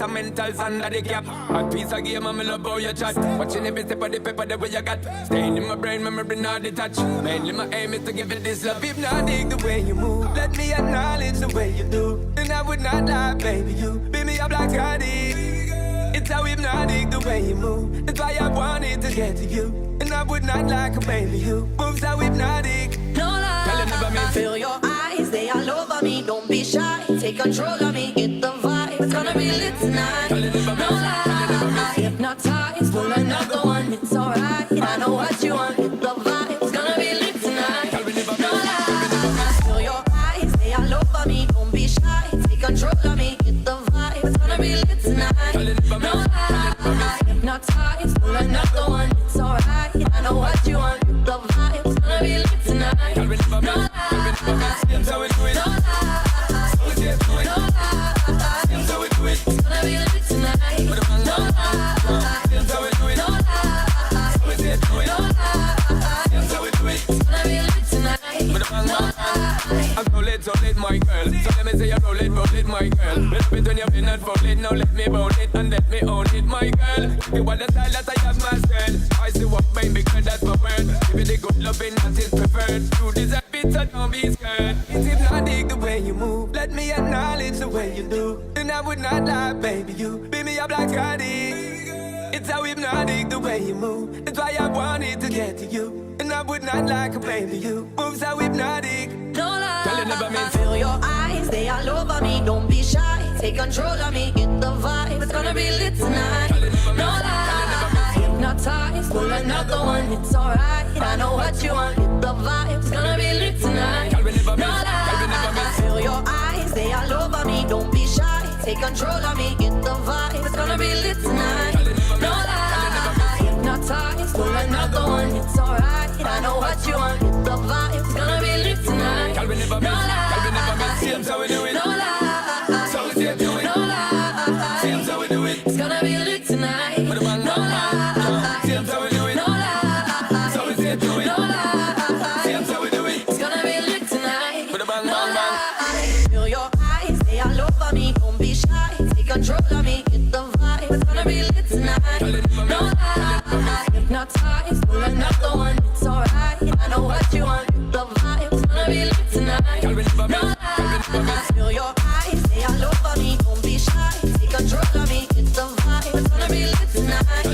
and mentals under the cap. A piece of game, I'm love how you chat. Watching every step of the paper, the way you got. Staying in my brain, memory not detached. Mainly my aim is to give it this love. If not dig the way you move, let me acknowledge the way you do. And I would not lie, baby, you beat me up like I did. It's how hypnotic the way you move. That's why I wanted to get to you. And I would not like a baby, you moves so hypnotic. No lie, feel your eyes, they all over me. Don't be shy, take control of me. Get the vibe, it's gonna be lit tonight. No lie, hypnotized, pull another one. It's alright, I know what you want. Get the vibe, it's gonna be lit tonight. No lie, feel your eyes, they all over me. Don't be shy, take control of me. Get the vibe, it's gonna be lit tonight. No lie, hypnotized, pull another one. It's alright, I know what you want. Get the vibe, it's gonna be lit tonight. No lie, Seems how we do it. no lie, So we say do it. no lie. Seems how we do it. It's gonna be lit tonight. No lie, Seems how we do it. no lie, So we say do it. no lie. Seems how we do it. It's gonna be lit tonight. No lie. I'm roll it, my girl. So let me say you roll it, my girl. Love it when you've been and fold it. Now let me roll it and let me own it, my girl. You want the style that I have myself. I see what baby girl, that's my word. Give you the good loving that is preferred. You deserve it, so don't be scared. It's hypnotic the way you move. Let me acknowledge the way you do. And I would not lie, baby, you beat me up like I did. It's how hypnotic the way you move. That's why I wanted to get to you. And I would not like a baby, you move so hypnotic. No lie, Tell it never mean- feel your eyes, they all over me. Don't be shy, take control of me. Get the vibe, it's gonna be lit tonight. No lie, hypnotized, pull another one. It's alright, I know what you want. Get the vibe, it's gonna be lit tonight. No lie, feel your eyes, they all over me. Don't be shy, take control of me. Get the vibe, it's gonna be lit tonight. No lie, hypnotized, pull another one. It's alright, I know what you want. Get the vibe, it's gonna be lit tonight. No lie, Seems how we do it. no lie, So we say do it. no lie. Seems how we do it. It's gonna be lit tonight. No lie, Seems how we do it. no lie, So we say do it. no lie. Seems how we do it. It's gonna be lit tonight. Put a bang, No bang, bang. lie, feel your eyes, they all over me. Don't be shy, take control of me. Get the vibe, it's gonna be lit tonight. No lie, hypnotized, pull another one. It's alright, I know what you want. Get the vibe, it's gonna be lit tonight. No lie, feel your eyes, they all over me. Don't be shy, take control of me. Get the vibe, it's gonna be lit tonight.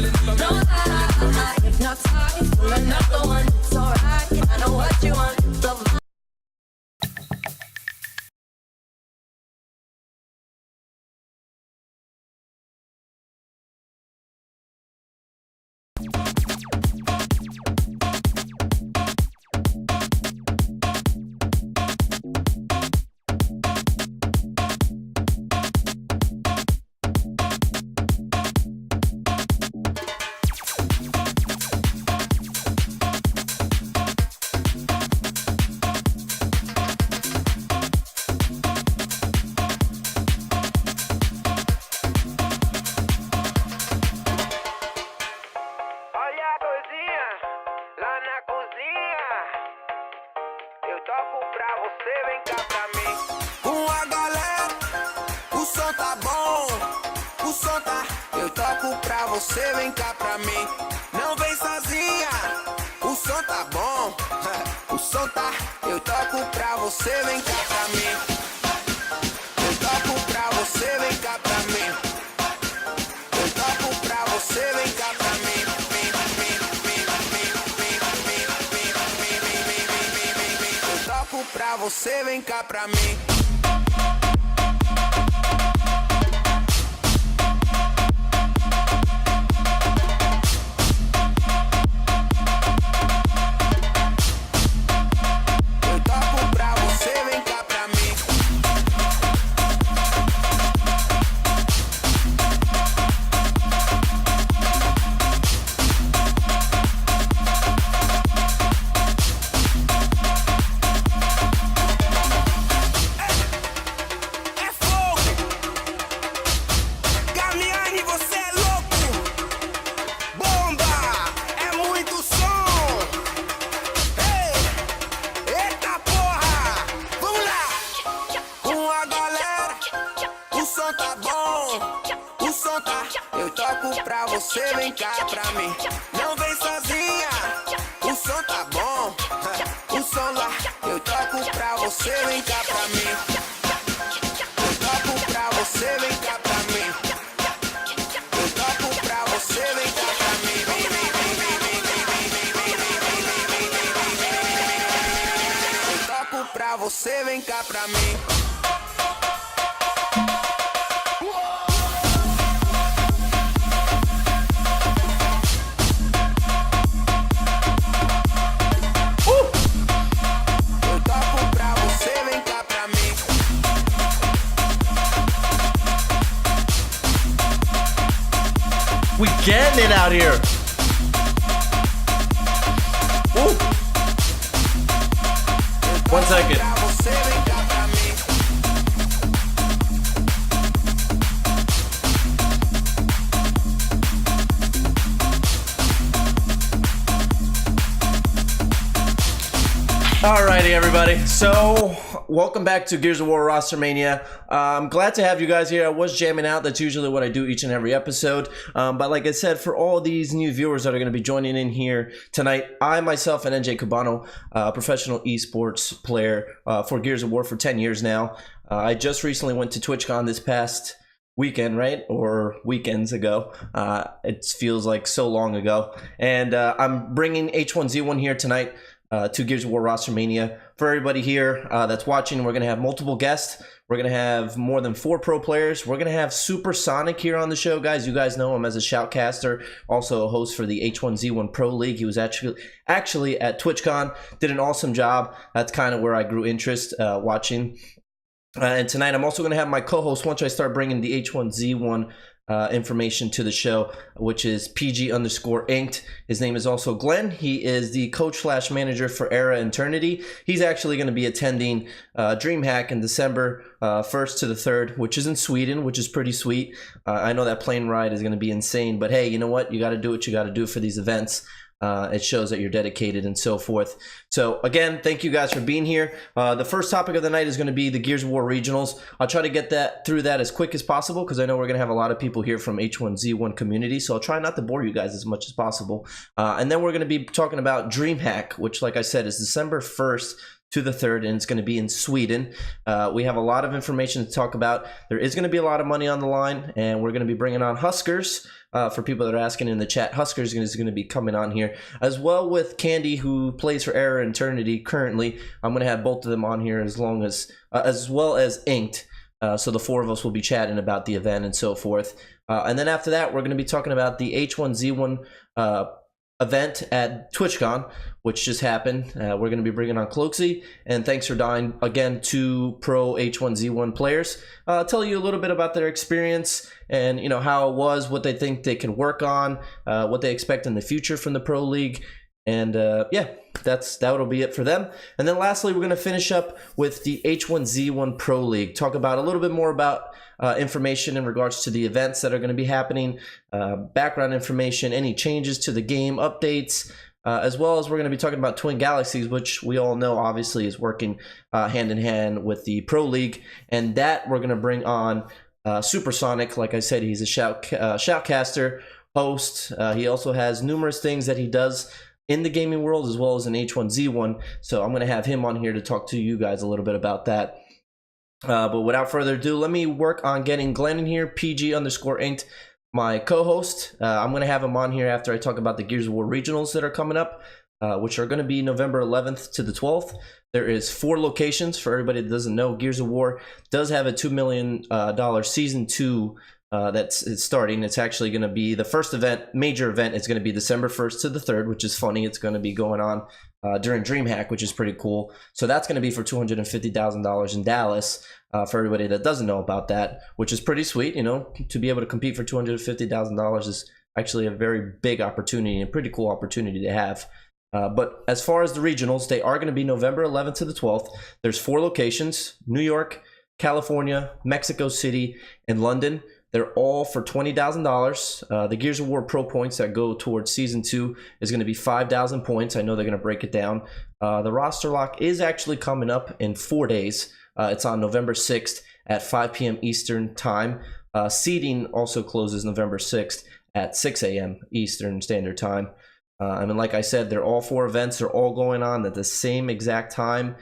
No lie, hypnotized, pull another one. It's alright, I know what you want. Get the vibe. Olha a coisinha lá na cozinha. Eu toco pra você, vem cá pra mim. Com a galera, o som tá bom, o som tá. Eu toco pra você, vem cá pra mim. Não vem sozinha, o som tá bom, o som tá. Eu toco pra você, vem cá pra mim. Eu toco pra você, vem cá pra mim. Eu toco pra você, vem cá pra mim. Eu toco pra você, vem cá pra mim. Eu toco pra você, vem cá pra mim. pra você, vem cá pra mim. Não vem sozinha, o som tá bom. O som lá, eu toco pra você, vem cá pra mim. Eu toco pra você, vem cá pra mim. Eu toco pra você, vem cá pra mim. Eu toco pra você, vem cá pra mim. We getting it out here. Ooh. 1 second. Alrighty, everybody. So, welcome back to Gears of War Roster Mania. I'm glad to have you guys here. I was jamming out. That's usually what I do each and every episode. But like I said, for all these new viewers that are going to be joining in here tonight, I myself and NJ Cabano, professional esports player for Gears of War for 10 years now. I just recently went to TwitchCon this past weekend, right? Or weekends ago. It feels like so long ago. And I'm bringing H1Z1 here tonight. To Gears of War Roster Mania. For everybody here that's watching, we're going to have multiple guests. We're going to have more than 4 pro players. We're going to have Supersonic here on the show, guys. You guys know him as a shoutcaster, also a host for the H1Z1 Pro League. He was actually at TwitchCon, did an awesome job. That's kind of where I grew interest watching. And tonight I'm also going to have my co-host once I start bringing the H1Z1 information to the show, which is PG_inked. His name is also Glenn. He is the coach/manager for Era Eternity. He's actually going to be attending DreamHack in December 1st to the 3rd, which is in Sweden, which is pretty sweet. I know that plane ride is going to be insane, but hey, you know what? You got to do what you got to do for these events. It shows that you're dedicated and so forth. So again, thank you guys for being here. The first topic of the night is going to be the Gears of War regionals. I'll try to get through that as quick as possible because I know we're going to have a lot of people here from H1Z1 community. So I'll try not to bore you guys as much as possible. And then we're going to be talking about DreamHack, which, like I said, is December 1st to the 3rd, and it's going to be in Sweden. We have a lot of information to talk about. There is going to be a lot of money on the line, and we're going to be bringing on Huskers. For people that are asking in the chat, Huskers is going to be coming on here, as well with Candy, who plays for Era Eternity currently. I'm going to have both of them on here as well as Inked. So the 4 of us will be chatting about the event and so forth. And then after that, we're going to be talking about the H1Z1 event at TwitchCon, which just happened. We're going to be bringing on Cloaksy, and thanks for dying again to pro H1Z1 players. Tell you a little bit about their experience and how it was, what they think they can work on, what they expect in the future from the pro league, and yeah, that'll be it for them. And then lastly, we're going to finish up with the H1Z1 Pro League, talk about a little bit more about information in regards to the events that are going to be happening, background information, any changes to the game, updates, as well as we're going to be talking about Twin Galaxies, which we all know obviously is working hand in hand with the Pro League, and that we're going to bring on Supersonic. Like I said, he's a shoutcaster host. He also has numerous things that he does in the gaming world as well as in H1Z1, so I'm going to have him on here to talk to you guys a little bit about that. But without further ado, let me work on getting Glenn in here, PG_inked, my co-host. I'm going to have him on here after I talk about the Gears of War regionals that are coming up, which are going to be November 11th to the 12th. There is 4 locations. For everybody that doesn't know, Gears of War does have a $2 million Season 2 that's starting. It's actually going to be the first event, major event. It's going to be December 1st to the 3rd, which is funny. It's going to be going on during DreamHack, which is pretty cool. So that's going to be for $250,000 in Dallas. For everybody that doesn't know about that, which is pretty sweet. To be able to compete for $250,000 is actually a very big opportunity and a pretty cool opportunity to have. But as far as the regionals, they are going to be November 11th to the 12th. There's 4 locations: New York, California, Mexico City, and London. They're all for $20,000. The Gears of War Pro points that go towards Season 2 is going to be 5,000 points. I know they're going to break it down. The roster lock is actually coming up in 4 days. It's on November 6th at 5 p.m. Eastern Time. Seeding also closes November 6th at 6 a.m. Eastern Standard Time. I mean, like I said, they're all 4 events. They're all going on at the same exact time.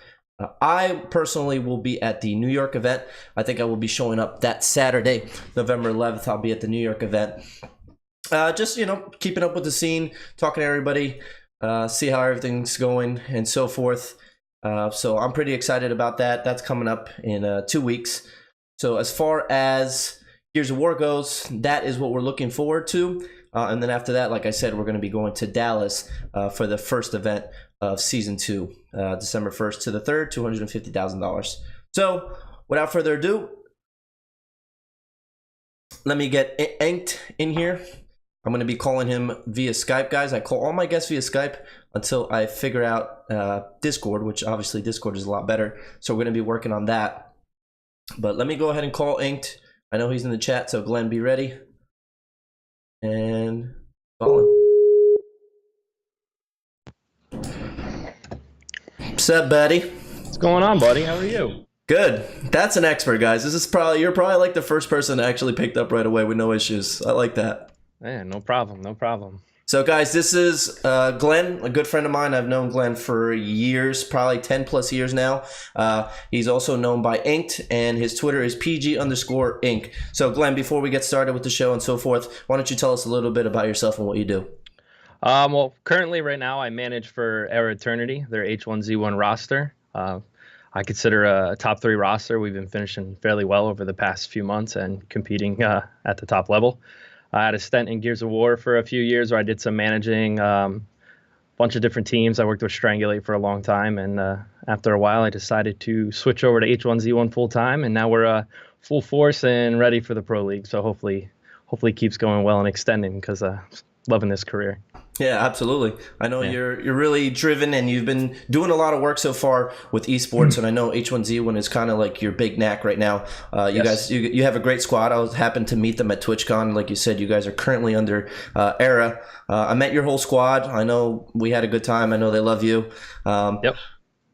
I personally will be at the New York event. I think I will be showing up that Saturday, November 11th. I'll be at the New York event. Just, keeping up with the scene, talking to everybody, see how everything's going and so forth. So I'm pretty excited about that. That's coming up in 2 weeks. So as far as Gears of War goes, that is what we're looking forward to. And then after that, like I said, we're going to be going to Dallas for the first event of Season 2, December 1st to the 3rd, $250,000. So without further ado, let me get Inked in here. I'm going to be calling him via Skype, guys. I call all my guests via Skype until I figure out Discord, which obviously Discord is a lot better. So we're going to be working on that. But let me go ahead and call Inked. I know he's in the chat, so Glenn, be ready. And call him. What's up, buddy? What's going on, buddy? How are you? Good. That's an expert, guys. You're probably like the first person that actually picked up right away with no issues. I like that. Yeah, no problem, no problem. So, guys, this is Glenn, a good friend of mine. I've known Glenn for years, probably 10 plus years now. He's also known by Inked, and his Twitter is PG_Ink. So, Glenn, before we get started with the show and so forth, why don't you tell us a little bit about yourself and what you do? Well, currently right now I manage for Era Eternity, their H1Z1 roster. I consider a top 3 roster. We've been finishing fairly well over the past few months and competing at the top level. I had a stint in Gears of War for a few years where I did some managing, bunch of different teams. I worked with Strangulate for a long time, and after a while I decided to switch over to H1Z1 full time, and now we're full force and ready for the Pro League. So hopefully it keeps going well and extending, because loving this career. Yeah, absolutely. I know you're really driven, and you've been doing a lot of work so far with esports, and I know H1Z1 is kind of like your big knack right now. You guys, you have a great squad. I happened to meet them at TwitchCon. Like you said, you guys are currently under Era. I met your whole squad. I know we had a good time. I know they love you. Yep.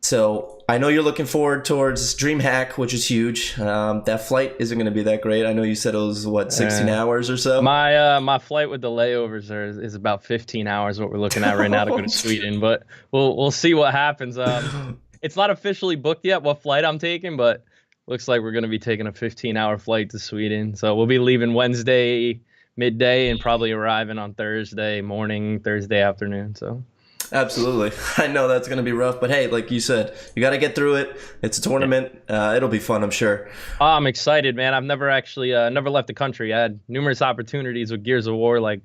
So I know you're looking forward towards DreamHack, which is huge. That flight isn't going to be that great. I know you said it was, 16 hours or so? My flight with the layovers is about 15 hours, what we're looking at right now to go to Sweden. But we'll see what happens. It's not officially booked yet what flight I'm taking, but looks like we're going to be taking a 15-hour flight to Sweden. So we'll be leaving Wednesday midday and probably arriving on Thursday morning, Thursday afternoon. So. Absolutely. I know that's going to be rough, but hey, like you said, you got to get through it. It's a tournament. It'll be fun, I'm sure. Oh, I'm excited, man. I've never actually never left the country. I had numerous opportunities with Gears of War, like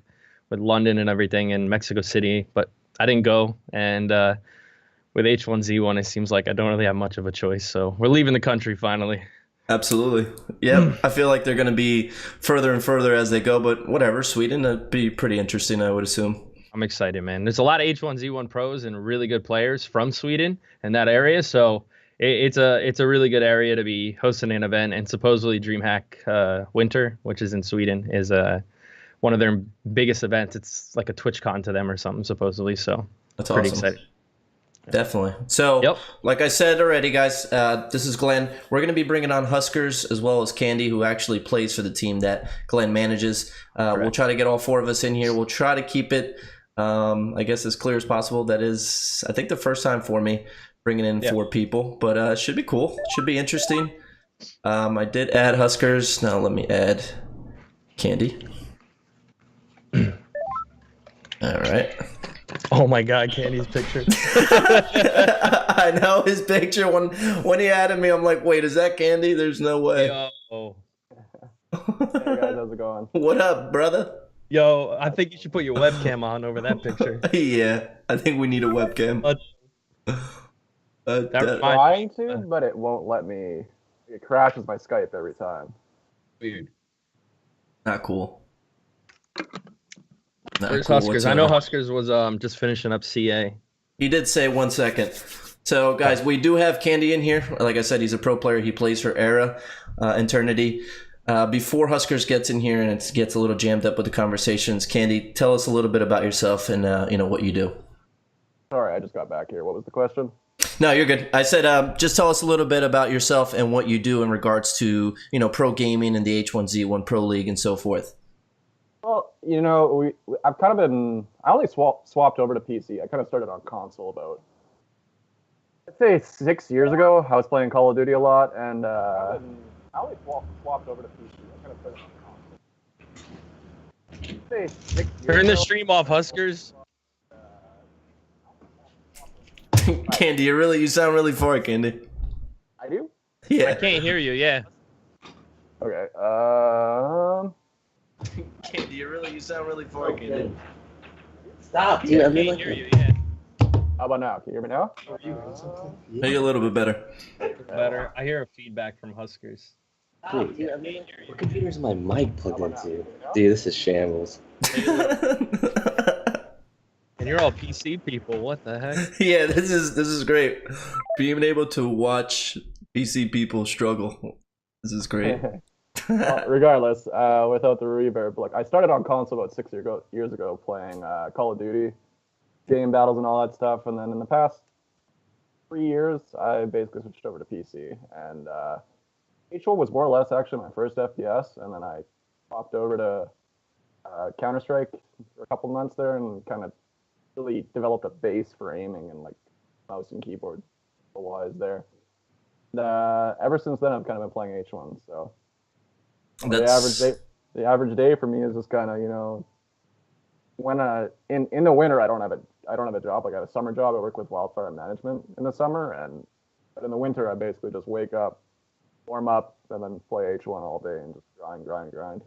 with London and everything, and Mexico City, but I didn't go. And with H1Z1, it seems like I don't really have much of a choice. So we're leaving the country finally. Absolutely. Yeah, I feel like they're going to be further and further as they go, but whatever. Sweden would be pretty interesting, I would assume. I'm excited, man. There's a lot of H1Z1 pros and really good players from Sweden and that area, so it's a really good area to be hosting an event. And supposedly DreamHack Winter, which is in Sweden, is one of their biggest events. It's like a TwitchCon to them or something, supposedly. So that's pretty awesome. Excited. Definitely. So, Like I said already, guys, this is Glenn. We're going to be bringing on Huskers as well as Candy, who actually plays for the team that Glenn manages. We'll try to get all 4 of us in here. We'll try to keep it I guess as clear as possible. That is, I think, the first time for me bringing in 4 people, but it should be cool. Should be interesting. I did add Huskers. Now let me add Candy. All right. Oh my God, Candy's picture. I know his picture. When he added me, I'm like, wait, is that Candy? There's no way. Oh. Hey guys, how's it going? What up, brother? Yo, I think you should put your webcam on over that picture. Yeah, I think we need a webcam. I'm trying to, but it won't let me. It crashes my Skype every time. Weird. Not cool. Where's Huskers? I know Huskers was just finishing up CA. He did say 1 second. So, guys, we do have Candy in here. Like I said, he's a pro player. He plays for Era Eternity. Before Huskers gets in here and it gets a little jammed up with the conversations, Candy, tell us a little bit about yourself and what you do. Sorry, I just got back here. What was the question? No, you're good. I said just tell us a little bit about yourself and what you do in regards to pro gaming and the H1Z1 Pro League and so forth. Well, you know, I've kind of been. I only swapped over to PC. I kind of started on console about, I'd say 6 years ago. I was playing Call of Duty a lot, and I only swapped over to PC. I kind of started on console. I'd say 6 years Turn the ago. stream off, Huskers. Candy, you sound really far, Candy. I do? Yeah. I can't hear you. Yeah. Okay. Candy, you sound really far, Candy. Stop, dude. I can't hear you. Yeah. How about now? Can you hear me now? Maybe a little bit better. Better. I hear a feedback from Huskers. Dude, what computer's my mic plugged into? Dude, this is shambles. And you're all PC people. What the heck? Yeah, this is great. Being able to watch PC people struggle. This is great. Well, regardless, without the reverb, like I started on console about 6 years ago playing Call of Duty, game battles and all that stuff, and then in the past 3 years, I basically switched over to PC. And H1 was more or less actually my first FPS, and then I popped over to Counter-Strike for a couple months there, and kind of really developed a base for aiming and like mouse and keyboard wise there. And, ever since then, I've kind of been playing H1. So the average day for me is just kind of, you know, when in the winter I don't have a job. Like I have a summer job. I work with wildfire management in the summer, but in the winter I basically just wake up, warm up, and then play H1 all day and just grind.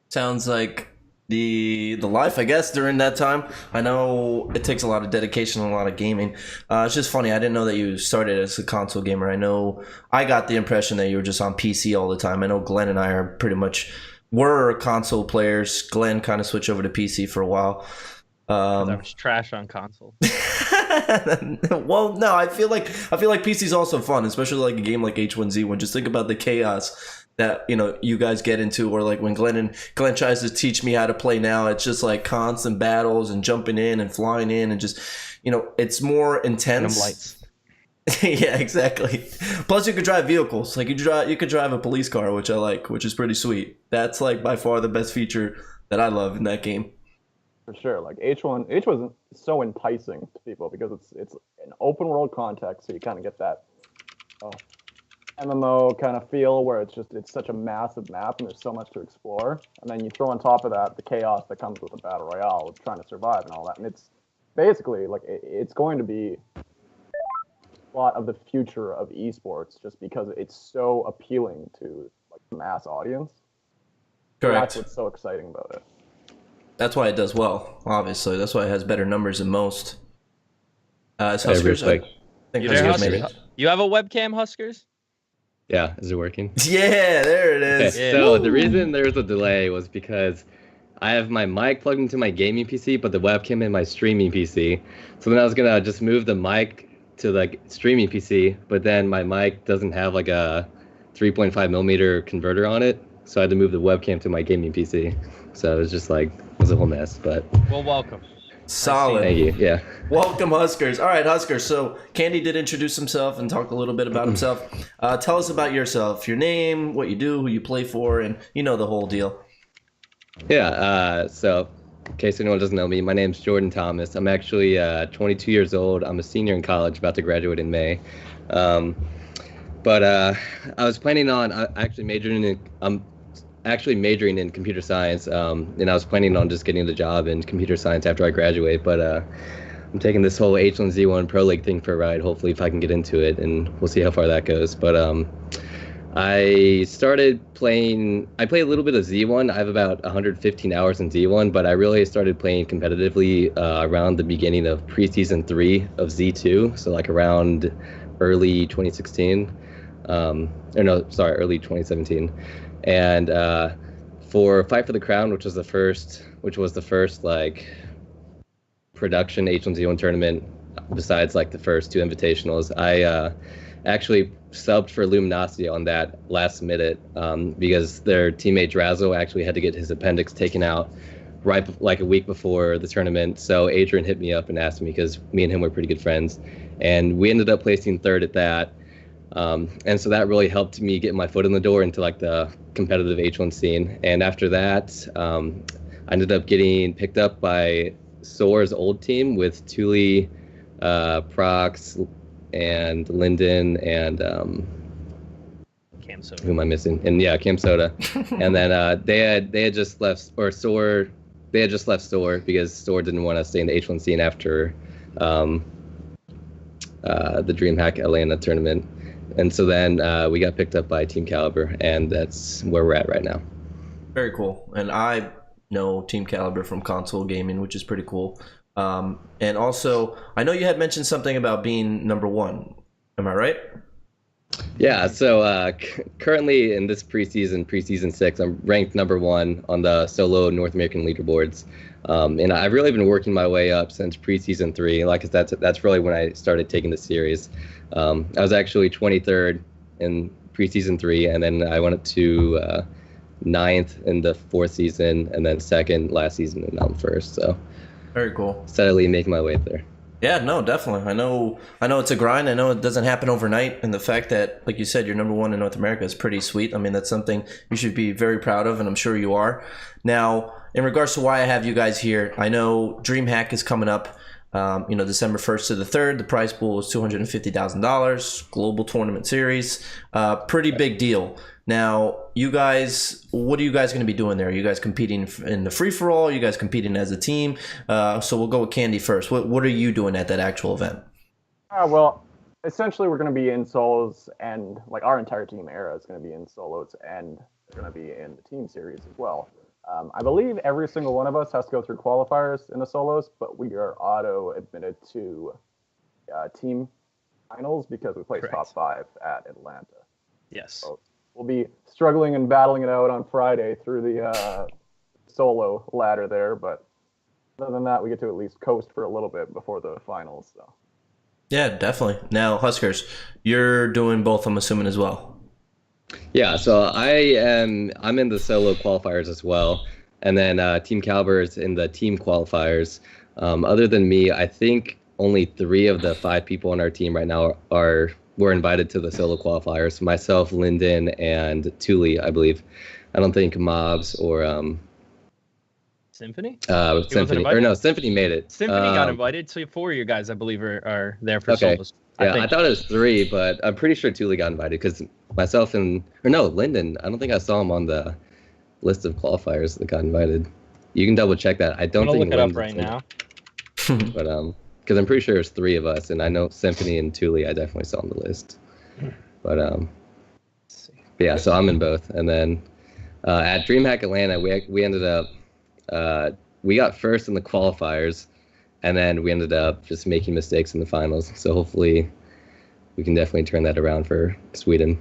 Sounds like the life, I guess, during that time. I know it takes a lot of dedication and a lot of gaming. It's just funny, I didn't know that you started as a console gamer. I know I got the impression that you were just on PC all the time. I know Glenn and I were console players. Glenn kind of switched over to PC for a while. I was trash on console. Well, no, I feel like PC is also fun, especially like a game like H1Z1. Just think about the chaos that, you know, you guys get into, or like when Glenn tries to teach me how to play now, it's just like constant battles and jumping in and flying in and just, you know, it's more intense. Lights. Yeah, exactly. Plus you could drive vehicles. Like you could drive a police car, which I like, which is pretty sweet. That's like by far the best feature that I love in that game. For sure, like H1 is so enticing to people because it's an open world context, so you kind of get that MMO kind of feel where it's such a massive map and there's so much to explore, and then you throw on top of that the chaos that comes with the battle royale with trying to survive and all that, and it's basically like it's going to be a lot of the future of esports just because it's so appealing to like the mass audience. Correct. So that's what's so exciting about it. That's why it does well, obviously. That's why it has better numbers than most. Huskers, I think Huskers made it. You have a webcam, Huskers? Yeah, is it working? Yeah, there it is. Okay, so the reason there's a delay was because I have my mic plugged into my gaming PC, but the webcam in my streaming PC. So then I was gonna just move the mic to like streaming PC, but then my mic doesn't have like a 3.5mm converter on it, so I had to move the webcam to my gaming PC. So it was just like, it was a whole mess, but... Well, welcome. Solid. Thank you, yeah. Welcome, Huskers. All right, Huskers. So Candy did introduce himself and talk a little bit about himself. Tell us about yourself, your name, what you do, who you play for, and you know the whole deal. Yeah, so in case anyone doesn't know me, my name's Jordan Thomas. I'm actually 22 years old. I'm a senior in college, about to graduate in May. But I was planning on I'm actually majoring in computer science, and I was planning on just getting the job in computer science after I graduate, but I'm taking this whole H1Z1 Pro League thing for a ride, hopefully, if I can get into it, and we'll see how far that goes. But I played a little bit of Z1. I have about 115 hours in Z1, but I really started playing competitively around the beginning of preseason 3 of Z2, so like around early 2016. Early 2017. And for Fight for the Crown, which was the first like production H1Z1 tournament besides like the first 2 invitationals, I actually subbed for Luminosity on that last minute because their teammate Drazo actually had to get his appendix taken out like a week before the tournament. So Adrian hit me up and asked me, because me and him were pretty good friends, and we ended up placing 3rd at that. And so that really helped me get my foot in the door into like the competitive H1 scene. And after that, I ended up getting picked up by Soar's old team with Thule, Prox, and Linden, and Cam Soda. who am I missing? And yeah, Cam Soda. And then they had just left, or Soar, they had just left Soar because Soar didn't want to stay in the H1 scene after the DreamHack Atlanta tournament. And so then we got picked up by Team Caliber, and that's where we're at right now. Very cool. And I know Team Caliber from console gaming, which is pretty cool. And also, I know you had mentioned something about being number one. Am I right? Yeah, so currently in this preseason 6, I'm ranked number 1 on the solo North American leaderboards. And I've really been working my way up since preseason 3. Like that's really when I started taking the series. I was actually 23rd in preseason 3, and then I went up to 9th in the 4th season, and then 2nd last season, and now I'm 1st. So very cool. Steadily making my way there. Yeah, no, definitely. I know it's a grind. I know it doesn't happen overnight, and the fact that, like you said, you're number 1 in North America is pretty sweet. I mean, that's something you should be very proud of, and I'm sure you are. Now, in regards to why I have you guys here, I know DreamHack is coming up. December 1st to the 3rd. The prize pool is $250,000. Global tournament series. Pretty big deal. Now, you guys, what are you guys going to be doing there? Are you guys competing in the free-for-all? Are you guys competing as a team? So we'll go with Candy first. What are you doing at that actual event? Well, essentially we're going to be in solos, and like our entire team era is going to be in solos, and they're going to be in the team series as well. I believe every single one of us has to go through qualifiers in the solos, but we are auto-admitted to team finals because we placed top 5 at Atlanta. Yes. So we'll be struggling and battling it out on Friday through the solo ladder there, but other than that, we get to at least coast for a little bit before the finals. So. Yeah, definitely. Now, Huskers, you're doing both, I'm assuming, as well. Yeah, so I'm in the solo qualifiers as well, and then Team Caliber is in the team qualifiers. Other than me, I think only 3 of the 5 people on our team right now were invited to the solo qualifiers. Myself, Linden, and Thule, I believe. I don't think Mobs or Symphony? Symphony. Or no, Symphony made it. Symphony got invited, so 4 of you guys, I believe, are there for solos. Yeah, I thought it was 3, but I'm pretty sure Thule got invited because myself Linden, I don't think I saw him on the list of qualifiers that got invited. You can double check that. I don't think look it up right now. But because I'm pretty sure it's 3 of us, and I know Symphony and Thule I definitely saw on the list. But yeah, so I'm in both. And then at DreamHack Atlanta, we ended up we got first in the qualifiers, and then we ended up just making mistakes in the finals. So hopefully we can definitely turn that around for Sweden.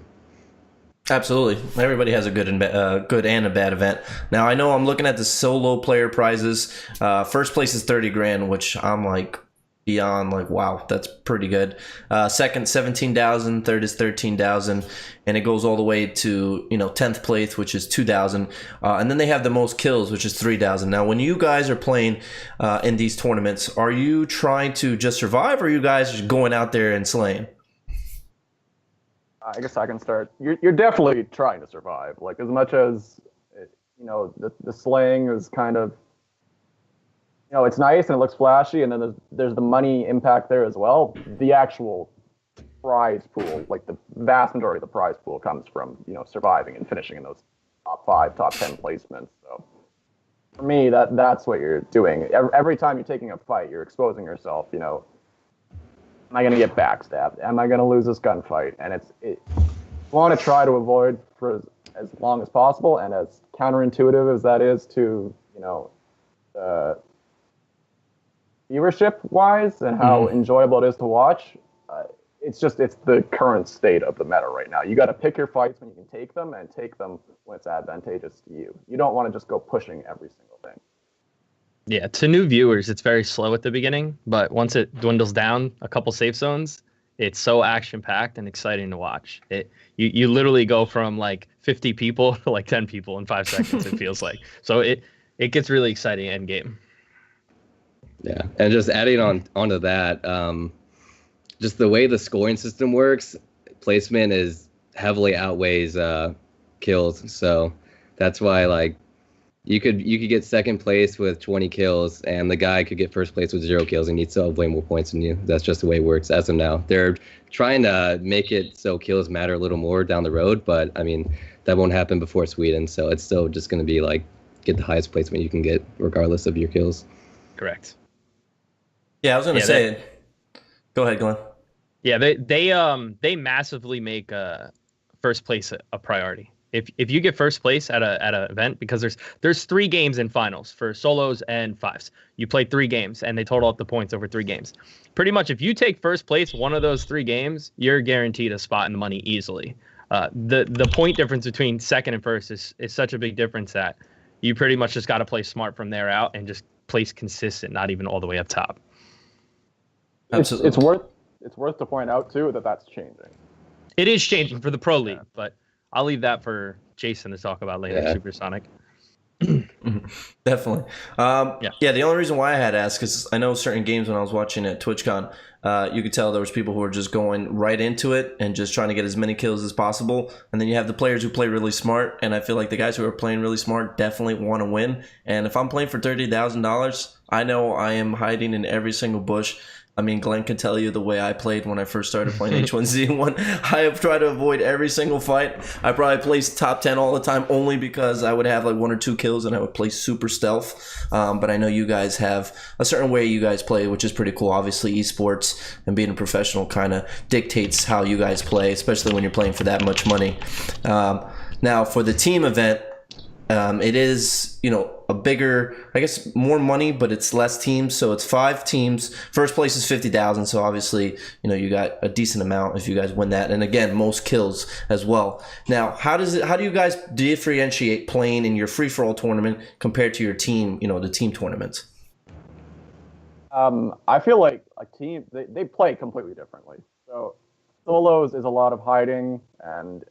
Absolutely. Everybody has a good and a bad event. Now, I know I'm looking at the solo player prizes. First place is 30 grand, which I'm like beyond like, wow, that's pretty good. Second, 17,000. Third is 13,000. And it goes all the way to, 10th place, which is 2,000. And then they have the most kills, which is 3,000. Now, when you guys are playing in these tournaments, are you trying to just survive, or are you guys just going out there and slaying? I guess I can start. You're definitely trying to survive. Like, as much as, the slaying is kind of, it's nice and it looks flashy, and then there's the money impact there as well. The actual prize pool, like the vast majority of the prize pool, comes from, surviving and finishing in those top 5, top 10 placements. So for me, that's what you're doing. Every time you're taking a fight, you're exposing yourself, Am I going to get backstabbed? Am I going to lose this gunfight? And you want to try to avoid for as long as possible, and as counterintuitive as that is to, viewership-wise and how enjoyable it is to watch, it's the current state of the meta right now. You got to pick your fights when you can take them, and take them when it's advantageous to you. You don't want to just go pushing every single thing. Yeah, to new viewers, it's very slow at the beginning, but once it dwindles down a couple safe zones, it's so action-packed and exciting to watch. You literally go from like 50 people to like 10 people in 5 seconds, it feels like. So it gets really exciting end game. Yeah, and just adding onto that, just the way the scoring system works, placement is heavily outweighs kills. So that's why like you could get second place with 20 kills, and the guy could get first place with 0 kills, and he'd still have way more points than you. That's just the way it works as of now. They're trying to make it so kills matter a little more down the road, but I mean that won't happen before Sweden. So it's still just going to be like get the highest placement you can get regardless of your kills. Correct. Yeah, I was gonna say. Go ahead, Glenn. Yeah, they massively make first place a priority. If you get first place at a event, because there's 3 games in finals for solos and fives. You play 3 games and they total up the points over 3 games. Pretty much, if you take first place one of those 3 games, you're guaranteed a spot in the money easily. The point difference between second and first is such a big difference that you pretty much just got to play smart from there out and just place consistent, not even all the way up top. Absolutely. It's worth to point out too that that's changing. It is changing for the pro league, but I'll leave that for Jason to talk about later. Yeah. Supersonic. Definitely. Yeah. The only reason why I had asked is I know certain games when I was watching at TwitchCon, you could tell there was people who were just going right into it and just trying to get as many kills as possible. And then you have the players who play really smart. And I feel like the guys who are playing really smart definitely want to win. And if I'm playing for $30,000, I know I am hiding in every single bush. I mean, Glenn can tell you the way I played when I first started playing H1Z1. I have tried to avoid every single fight. I probably placed top 10 all the time only because I would have like 1 or 2 kills and I would play super stealth. But I know you guys have a certain way you guys play, which is pretty cool. Obviously, esports and being a professional kind of dictates how you guys play, especially when you're playing for that much money. Now, for the team event, it is, a bigger, I guess, more money, but it's less teams. So it's 5 teams. First place is 50,000. So obviously, you got a decent amount if you guys win that. And again, most kills as well. Now, how do you guys differentiate playing in your free-for-all tournament compared to your team, the team tournaments? I feel like a team, they play completely differently. So solos is a lot of hiding and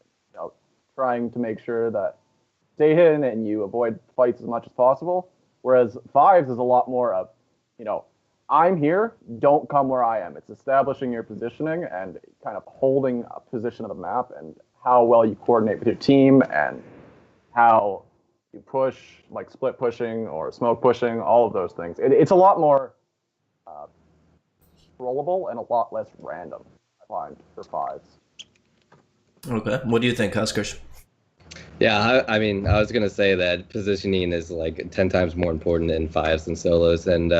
trying to make sure that stay hidden and you avoid fights as much as possible. Whereas fives is a lot more of, I'm here, don't come where I am. It's establishing your positioning and kind of holding a position of the map and how well you coordinate with your team and how you push, like split pushing or smoke pushing, all of those things. It's a lot more rollable and a lot less random, I find, for fives. Okay. What do you think, Huskers? Yeah, I mean, I was going to say that positioning is like 10 times more important in fives than solos, and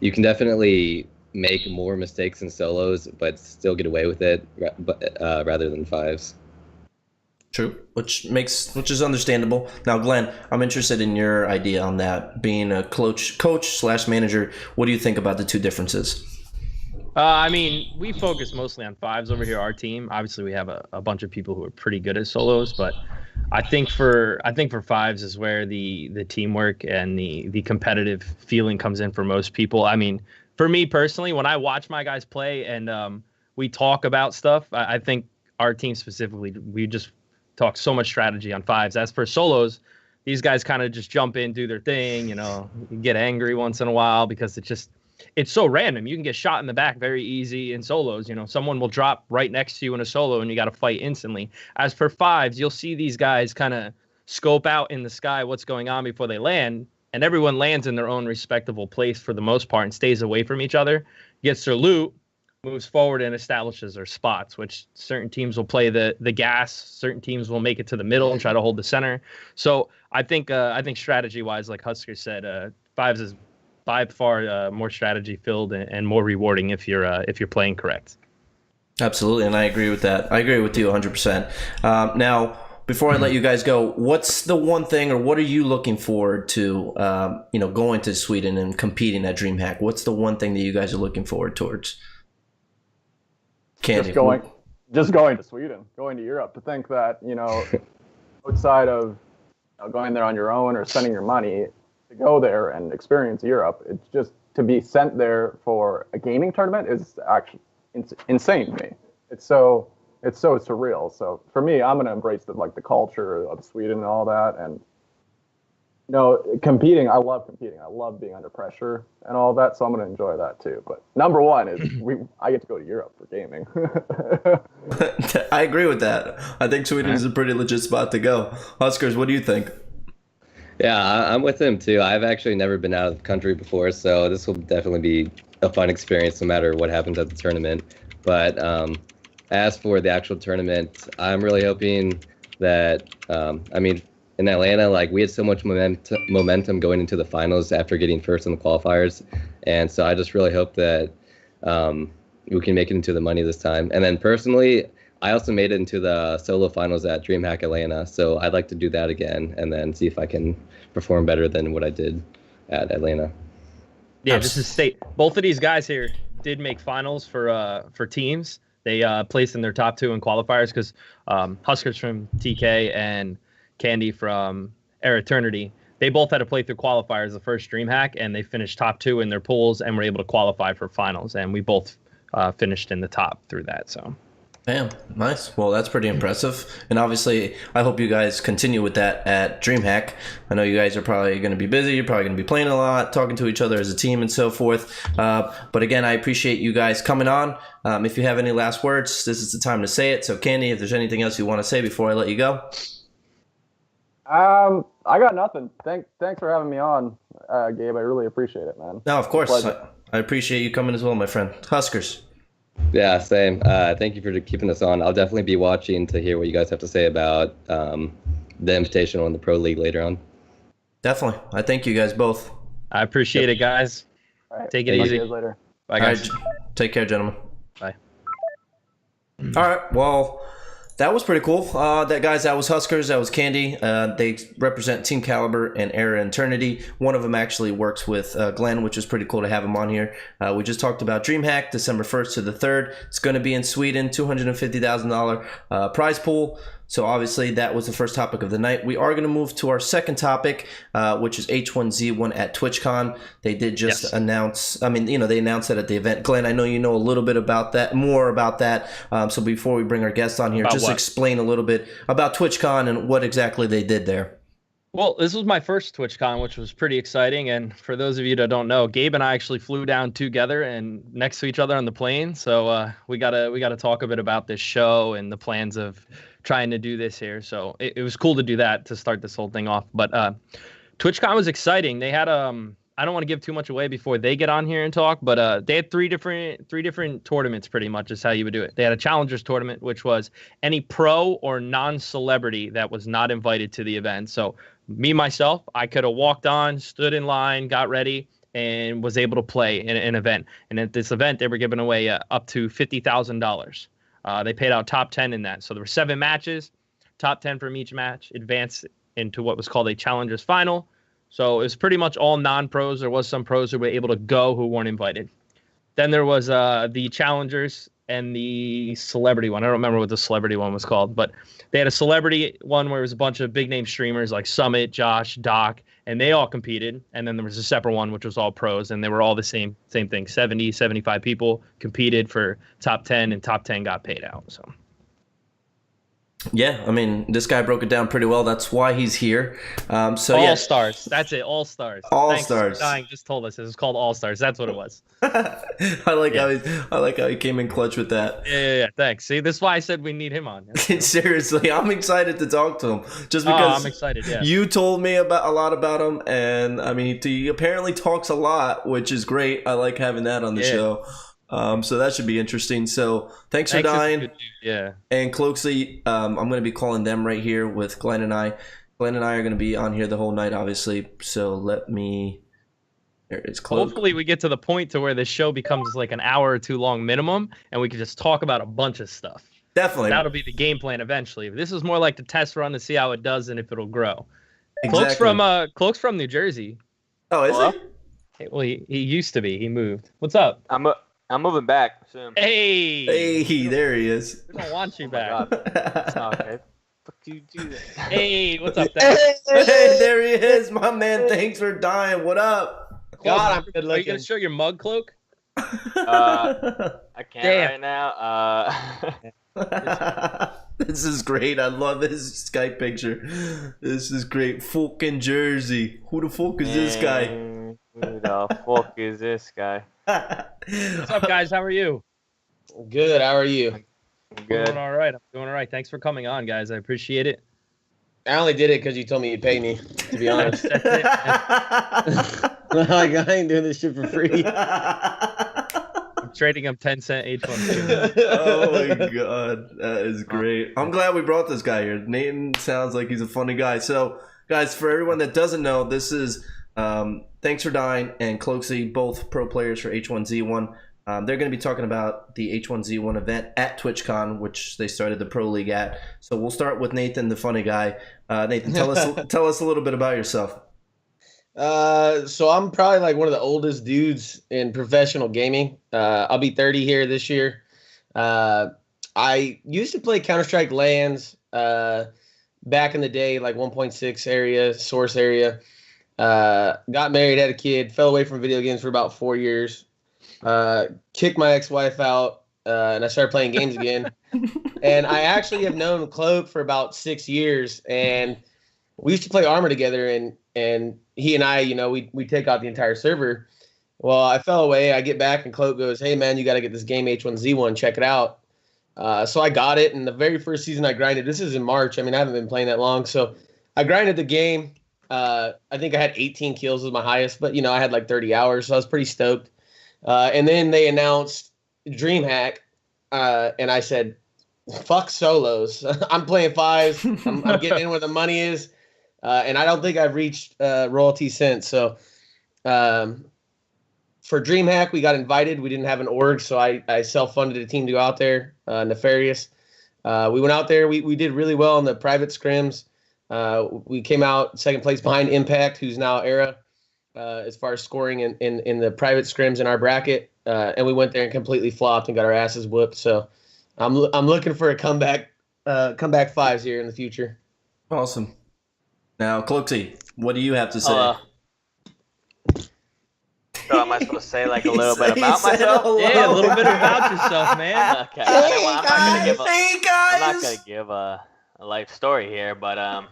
you can definitely make more mistakes in solos, but still get away with it rather than fives. True, which is understandable. Now, Glenn, I'm interested in your idea on that. Being a coach/manager, what do you think about the two differences? I mean, we focus mostly on fives over here, our team. Obviously, we have a bunch of people who are pretty good at solos, but I think for fives is where the teamwork and the competitive feeling comes in for most people. I mean, for me personally, when I watch my guys play and we talk about stuff, I think our team specifically, we just talk so much strategy on fives. As for solos, these guys kind of just jump in, do their thing, get angry once in a while because it's so random. You can get shot in the back very easy in solos. Someone will drop right next to you in a solo and you got to fight instantly. As for fives, you'll see these guys kind of scope out in the sky what's going on before they land, and everyone lands in their own respectable place for the most part and stays away from each other, gets their loot, moves forward and establishes their spots, which certain teams will play the gas, certain teams will make it to the middle and try to hold the center. So I think strategy-wise, like Husker said, fives is by far more strategy filled and more rewarding if you're playing correct. Absolutely, and I agree with that. I agree with you 100%. Now, before I let you guys go, what's the one thing, or what are you looking forward to? Going to Sweden and competing at DreamHack. What's the one thing that you guys are looking forward towards? Candy. Just going to Sweden, going to Europe. To think that outside of going there on your own or spending your money, to go there and experience Europe, it's just to be sent there for a gaming tournament is actually insane to me. It's so surreal. So for me, I'm gonna embrace the culture of Sweden and all that, and Competing, I love competing. I love being under pressure and all that, so I'm going to enjoy that too. But number one is I get to go to Europe for gaming. I agree with that. I think Sweden is a pretty legit spot to go. Huskers, what do you think? Yeah, I'm with him too. I've actually never been out of the country before, so this will definitely be a fun experience no matter what happens at the tournament. But as for the actual tournament, I'm really hoping that, in Atlanta, like, we had so much momentum going into the finals after getting first in the qualifiers. And so I just really hope that we can make it into the money this time. And then personally, I also made it into the solo finals at DreamHack Atlanta. So I'd like to do that again and then see if I can perform better than what I did at Atlanta. Yeah, just to state, both of these guys here did make finals for teams. They placed in their top 2 in qualifiers because Huskers from TK and Candy from Air Eternity, they both had to play through qualifiers the first DreamHack, and they finished top 2 in their pools and were able to qualify for finals. And we both finished in the top through that. So, damn, nice. Well, that's pretty impressive. And obviously, I hope you guys continue with that at DreamHack. I know you guys are probably going to be busy. You're probably going to be playing a lot, talking to each other as a team and so forth. But again, I appreciate you guys coming on. If you have any last words, this is the time to say it. So, Candy, if there's anything else you want to say before I let you go. I got nothing. Thanks for having me on, Gabe. I really appreciate it, man. No, of course. I appreciate you coming as well, my friend. Huskers. Yeah, same. Thank you for keeping us on. I'll definitely be watching to hear what you guys have to say about the Invitational and the Pro League later on. Definitely. I thank you guys both. I appreciate it, guys. All right. Take it easy. See you guys later. Bye, guys. All right, take care, gentlemen. Bye. All right. Well, that was pretty cool. That was Huskers. That was Candy. They represent Team Caliber and Era Eternity. One of them actually works with Glenn, which is pretty cool to have him on here. We just talked about DreamHack, December 1st to the 3rd. It's going to be in Sweden, $250,000 prize pool. So obviously that was the first topic of the night. We are going to move to our second topic, which is H1Z1 at TwitchCon. They did just announce, they announced that at the event. Glenn, I know you know a little bit about that, more about that. So before we bring our guest on here, just explain a little bit about TwitchCon and what exactly they did there. Well, this was my first TwitchCon, which was pretty exciting. And for those of you that don't know, Gabe and I actually flew down together and next to each other on the plane. So we gotta talk a bit about this show and the plans of trying to do this here. So it was cool to do that to start this whole thing off. But TwitchCon was exciting. They had I don't want to give too much away before they get on here and talk, but they had three different tournaments pretty much is how you would do it. They had a challengers tournament, which was any pro or non-celebrity that was not invited to the event. So me, myself, I could have walked on, stood in line, got ready, and was able to play in an event. And at this event, they were giving away up to $50,000. They paid out top 10 in that. So there were 7 matches, top 10 from each match, advanced into what was called a challengers final. So it was pretty much all non-pros. There was some pros who were able to go who weren't invited. Then there was the challengers and the celebrity one. I don't remember what the celebrity one was called, but they had a celebrity one where it was a bunch of big name streamers like Summit, Josh, Doc, and they all competed. And then there was a separate one, which was all pros, and they were all the same thing. 70, 75 people competed for top 10, and top 10 got paid out. So. Yeah, I mean, this guy broke it down pretty well. That's why he's here. All Stars. That's it. All Stars. All Stars. Dying just told us it was called All Stars. That's what it was. I like how he came in clutch with that. Yeah. Thanks. See, this is why I said we need him on. Seriously, I'm excited to talk to him. Just because I'm excited. Yeah. You told me a lot about him, and I mean, he apparently talks a lot, which is great. I like having that on the show. So that should be interesting. So thanks for dying. Yeah. And Cloaksley, I'm going to be calling them right here with Glenn and I. Glenn and I are going to be on here the whole night, obviously. So let me. There it is. Hopefully we get to the point to where this show becomes like an hour or 2 long minimum, and we can just talk about a bunch of stuff. Definitely. That'll be the game plan eventually. This is more like the test run to see how it does and if it'll grow. Exactly. Cloak's from New Jersey. Oh, is he? Well, he used to be. He moved. What's up? I'm moving back soon. Hey, there he is. We don't want you back. It's not okay. Fuck you do that. Hey, what's up, Dad? Hey, there he is, my man. Thanks for dying. What up? God, I'm good looking. Are you gonna show your mug cloak? I can't right now. This is great. I love this Skype picture. This is great. Fucking Jersey. Who the fuck is this guy? Who the fuck is this guy? What's up, guys? How are you? Good. How are you? I'm doing all right. I'm doing all right. Thanks for coming on, guys. I appreciate it. I only did it because you told me you'd pay me, to be honest. That's it. Like, I ain't doing this shit for free. I'm trading him 10-cent H1. Oh my god, that is great. I'm glad we brought this guy here. Nathan sounds like he's a funny guy. So, guys, for everyone that doesn't know, this is Thanks for Dying and Cloaksy, both pro players for H1Z1. They're going to be talking about the H1Z1 event at TwitchCon, which they started the Pro League at. So we'll start with Nathan, the funny guy. Nathan, tell us a little bit about yourself. So I'm probably like one of the oldest dudes in professional gaming. I'll be 30 here this year. I used to play Counter-Strike LANs back in the day, like 1.6 area, source area. Got married, had a kid, fell away from video games for about 4 years. Kicked my ex-wife out, and I started playing games again. And I actually have known Cloak for about 6 years, and we used to play Armor together, and he and I, you know, we take out the entire server. Well, I fell away. I get back, and Cloak goes, "Hey, man, you got to get this game H1Z1. Check it out." So I got it, and the very first season I grinded, this is in March. I mean, I haven't been playing that long, so I grinded the game. I think I had 18 kills was my highest, but, you know, I had like 30 hours, so I was pretty stoked. And then they announced DreamHack, and I said, fuck solos. I'm playing fives. I'm getting in where the money is. And I don't think I've reached royalty since. So for DreamHack, we got invited. We didn't have an org, so I self-funded a team to go out there, Nefarious. We went out there. We did really well in the private scrims. We came out second place behind Impact, who's now Era. As far as scoring in the private scrims in our bracket, and we went there and completely flopped and got our asses whooped. So I'm looking for a comeback fives here in the future. Awesome. Now, Cloaksy, what do you have to say? So am I supposed to say like a little bit about myself? Yeah, a little bit about yourself, man. Okay. I'm not gonna give a life story here, but I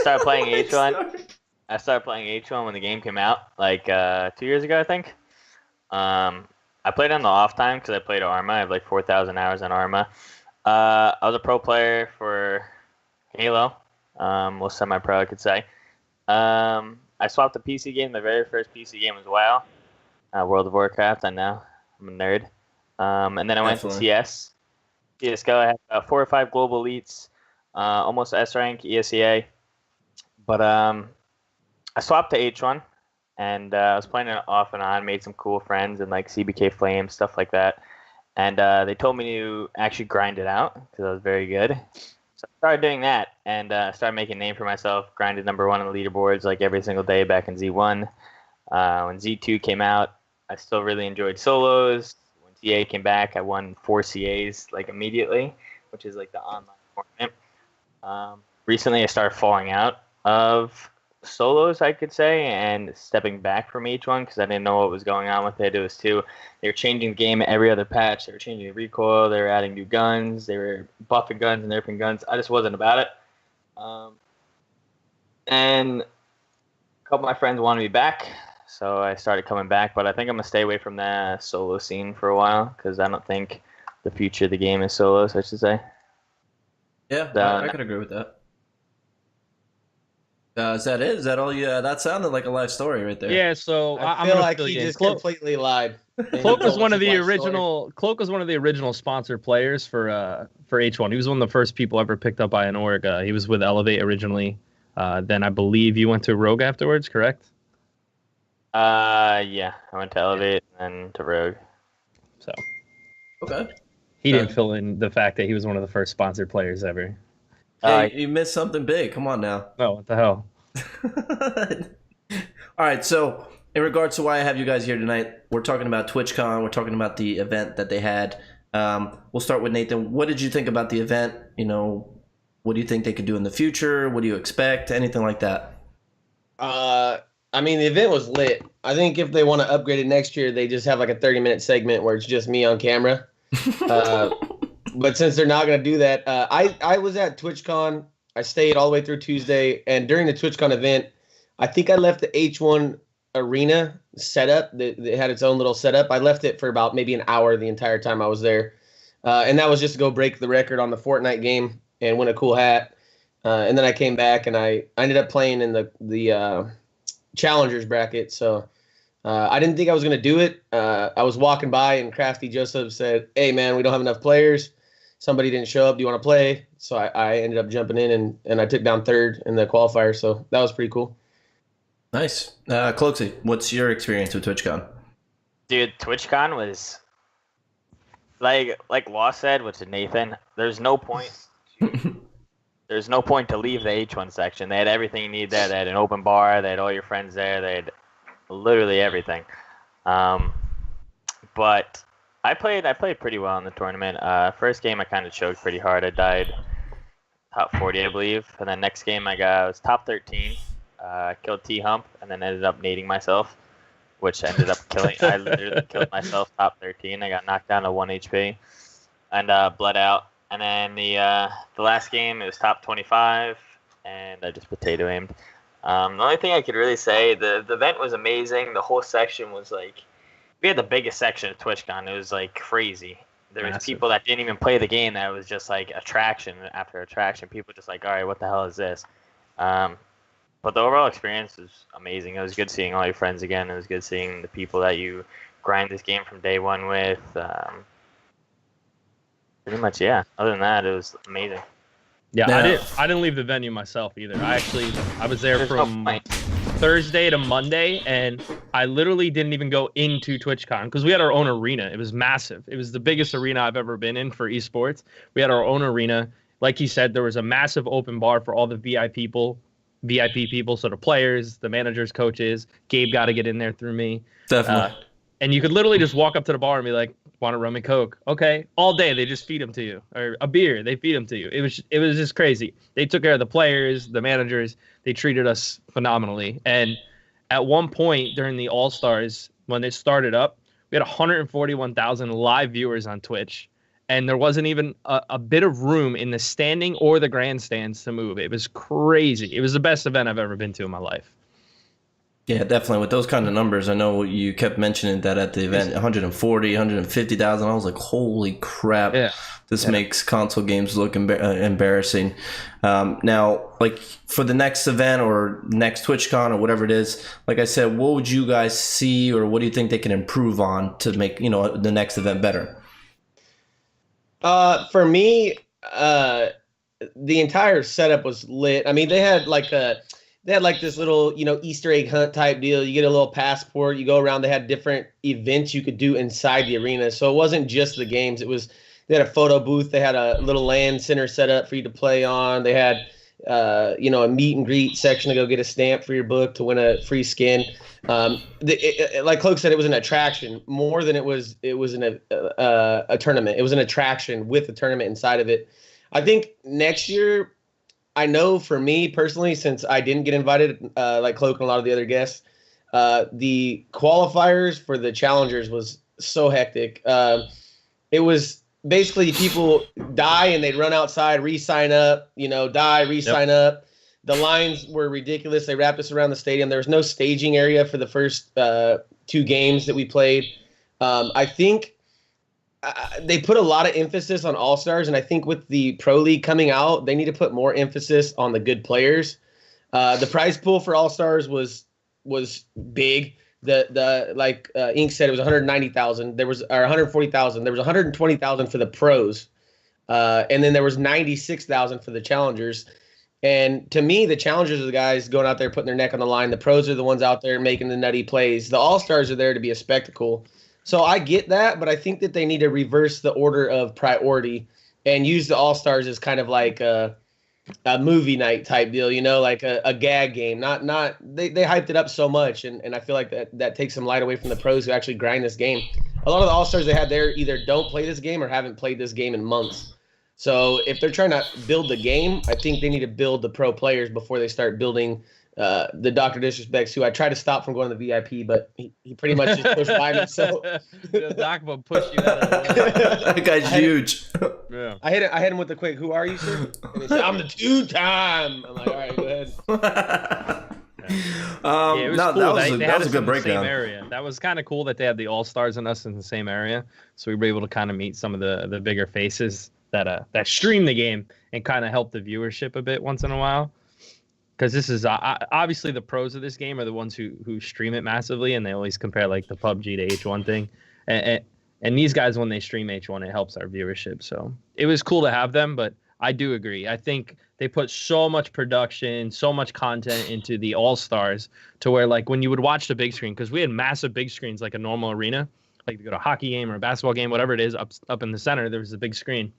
started playing H1. I started playing H1 when the game came out, like 2 years ago, I think. I played on the off time because I played Arma. I have like 4,000 hours on Arma. I was a pro player for Halo, well, semi-pro, I could say. I swapped the PC game. My very first PC game was WoW, World of Warcraft. I know I'm a nerd. And then I went to CS. CSGO, I had 4 or 5 global elites, almost S rank, ESEA. But I swapped to H1, and I was playing it off and on, made some cool friends and like CBK Flames, stuff like that. And they told me to actually grind it out because I was very good. So I started doing that and started making a name for myself, grinded number 1 on the leaderboards like every single day back in Z1. When Z2 came out, I still really enjoyed solos. When CA came back, I won 4 CAs like immediately, which is like the online tournament. Recently, I started falling out of solos, I could say, and stepping back from each one because I didn't know what was going on with it. It was they were changing the game every other patch. They were changing the recoil. They were adding new guns. They were buffing guns and nerfing guns. I just wasn't about it. And a couple of my friends wanted me back, so I started coming back. But I think I'm gonna stay away from the solo scene for a while because I don't think the future of the game is solos, I should say. Yeah, I could agree with that. Is that it? Is that all you? That sounded like a life story right there. Yeah, so I feel like he just completely lied. Cloak was one of the original. Cloak was one of the original sponsor players for H1. He was one of the first people ever picked up by an org. He was with Elevate originally. Then I believe you went to Rogue afterwards, correct? Yeah, I went to Elevate and then to Rogue. So okay, he didn't fill in the fact that he was one of the first sponsored players ever. Hey, you missed something big. Come on now. Oh, what the hell? All right, so in regards to why I have you guys here tonight, we're talking about TwitchCon. We're talking about the event that they had. We'll start with Nathan. What did you think about the event? You know, what do you think they could do in the future? What do you expect? Anything like that? I mean, the event was lit. I think if they want to upgrade it next year, they just have like a 30-minute segment where it's just me on camera. But since they're not going to do that, I was at TwitchCon. I stayed all the way through Tuesday, and during the TwitchCon event, I think I left the H1 arena setup. It had its own little setup. I left it for about maybe an hour the entire time I was there, and that was just to go break the record on the Fortnite game and win a cool hat. And then I came back, and I ended up playing in the challengers bracket. So I didn't think I was going to do it. I was walking by, and Crafty Joseph said, "Hey, man, we don't have enough players. Somebody didn't show up. Do you want to play?" So I ended up jumping in, and I took down third in the qualifier. So that was pretty cool. Nice. Cloaksy, what's your experience with TwitchCon? Dude, TwitchCon was like Law said, which is Nathan. There's no point. There's no point to leave the H1 section. They had everything you need there. They had an open bar. They had all your friends there. They had literally everything. But I played pretty well in the tournament. First game I kind of choked pretty hard. I died top 40, I believe. And then next game I was top 13. Killed T-Hump and then ended up nading myself, which ended up killing. I literally killed myself top 13. I got knocked down to 1 HP and bled out. And then the last game, it was top 25, and I just potato aimed. The only thing I could really say, the event was amazing. The whole section was like, we had the biggest section of TwitchCon. It was like crazy. There was people that didn't even play the game. That was just like attraction after attraction. People just like, all right, what the hell is this? But the overall experience was amazing. It was good seeing all your friends again. It was good seeing the people that you grind this game from day one with. Pretty much, yeah. Other than that, it was amazing. Yeah, I didn't leave the venue myself either. I was there from Thursday to Monday, and I literally didn't even go into TwitchCon because we had our own arena. It was massive. It was the biggest arena I've ever been in for esports. We had our own arena. Like he said, there was a massive open bar for all the VIP people, so the players, the managers, coaches. Gabe got to get in there through me. Definitely. And you could literally just walk up to the bar and be like, "Want a rum and coke?" Okay, all day they just feed them to you, or a beer, they feed them to you. It was just crazy. They took care of the players, the managers. They treated us phenomenally. And at one point during the All Stars, when it started up, we had 141,000 live viewers on Twitch, and there wasn't even a bit of room in the standing or the grandstands to move. It was crazy. It was the best event I've ever been to in my life. Yeah, definitely. With those kind of numbers, I know you kept mentioning that at the event, 140, 150,000. I was like, holy crap. Yeah. This makes console games look embarrassing. Now, like for the next event or next TwitchCon or whatever it is, like I said, what would you guys see or what do you think they can improve on to make, the next event better? For me, the entire setup was lit. I mean, they had like this little, Easter egg hunt type deal. You get a little passport, you go around. They had different events you could do inside the arena. So it wasn't just the games. They had a photo booth. They had a little LAN center set up for you to play on. They had, a meet and greet section to go get a stamp for your book to win a free skin. Like Cloak said, it was an attraction more than it was a tournament. It was an attraction with a tournament inside of it. I think next year, I know for me personally, since I didn't get invited, like Cloak and a lot of the other guests, the qualifiers for the challengers was so hectic. It was basically people die and they'd run outside, re-sign up, die, re-sign up. The lines were ridiculous. They wrapped us around the stadium. There was no staging area for the first 2 games that we played. I think they put a lot of emphasis on All-Stars, and I think with the Pro League coming out, they need to put more emphasis on the good players. The prize pool for All-Stars was big. Ink said, it was 190,000. There was 140,000. There was 120,000 for the pros, and then there was 96,000 for the challengers. And to me, the challengers are the guys going out there putting their neck on the line. The pros are the ones out there making the nutty plays. The All-Stars are there to be a spectacle. So I get that, but I think that they need to reverse the order of priority and use the All-Stars as kind of like a movie night type deal, like a gag game. They hyped it up so much, and I feel like that takes some light away from the pros who actually grind this game. A lot of the All-Stars they had there either don't play this game or haven't played this game in months. So if they're trying to build the game, I think they need to build the pro players before they start building the Dr. Disrespects, who I tried to stop from going to the VIP, but he pretty much just pushed by me. So the Doc will push you out of the way. That guy's huge. Yeah. I hit him with the quick, "Who are you, sir?" And he said, "I'm the 2-time." I'm like, "All right, go ahead." Yeah, it was no, cool. that was a good in the same breakdown. area. That was kind of cool that they had the All-Stars and us in the same area, so we were able to kind of meet some of the bigger faces that stream the game and kind of help the viewership a bit once in a while. Because this is obviously the pros of this game are the ones who stream it massively, and they always compare like the PUBG to H1 thing. And these guys, when they stream H1, it helps our viewership. So it was cool to have them, but I do agree. I think they put so much production, so much content into the All-Stars to where, like, when you would watch the big screen, because we had massive big screens like a normal arena, like you go to a hockey game or a basketball game, whatever it is, up in the center, there was a big screen.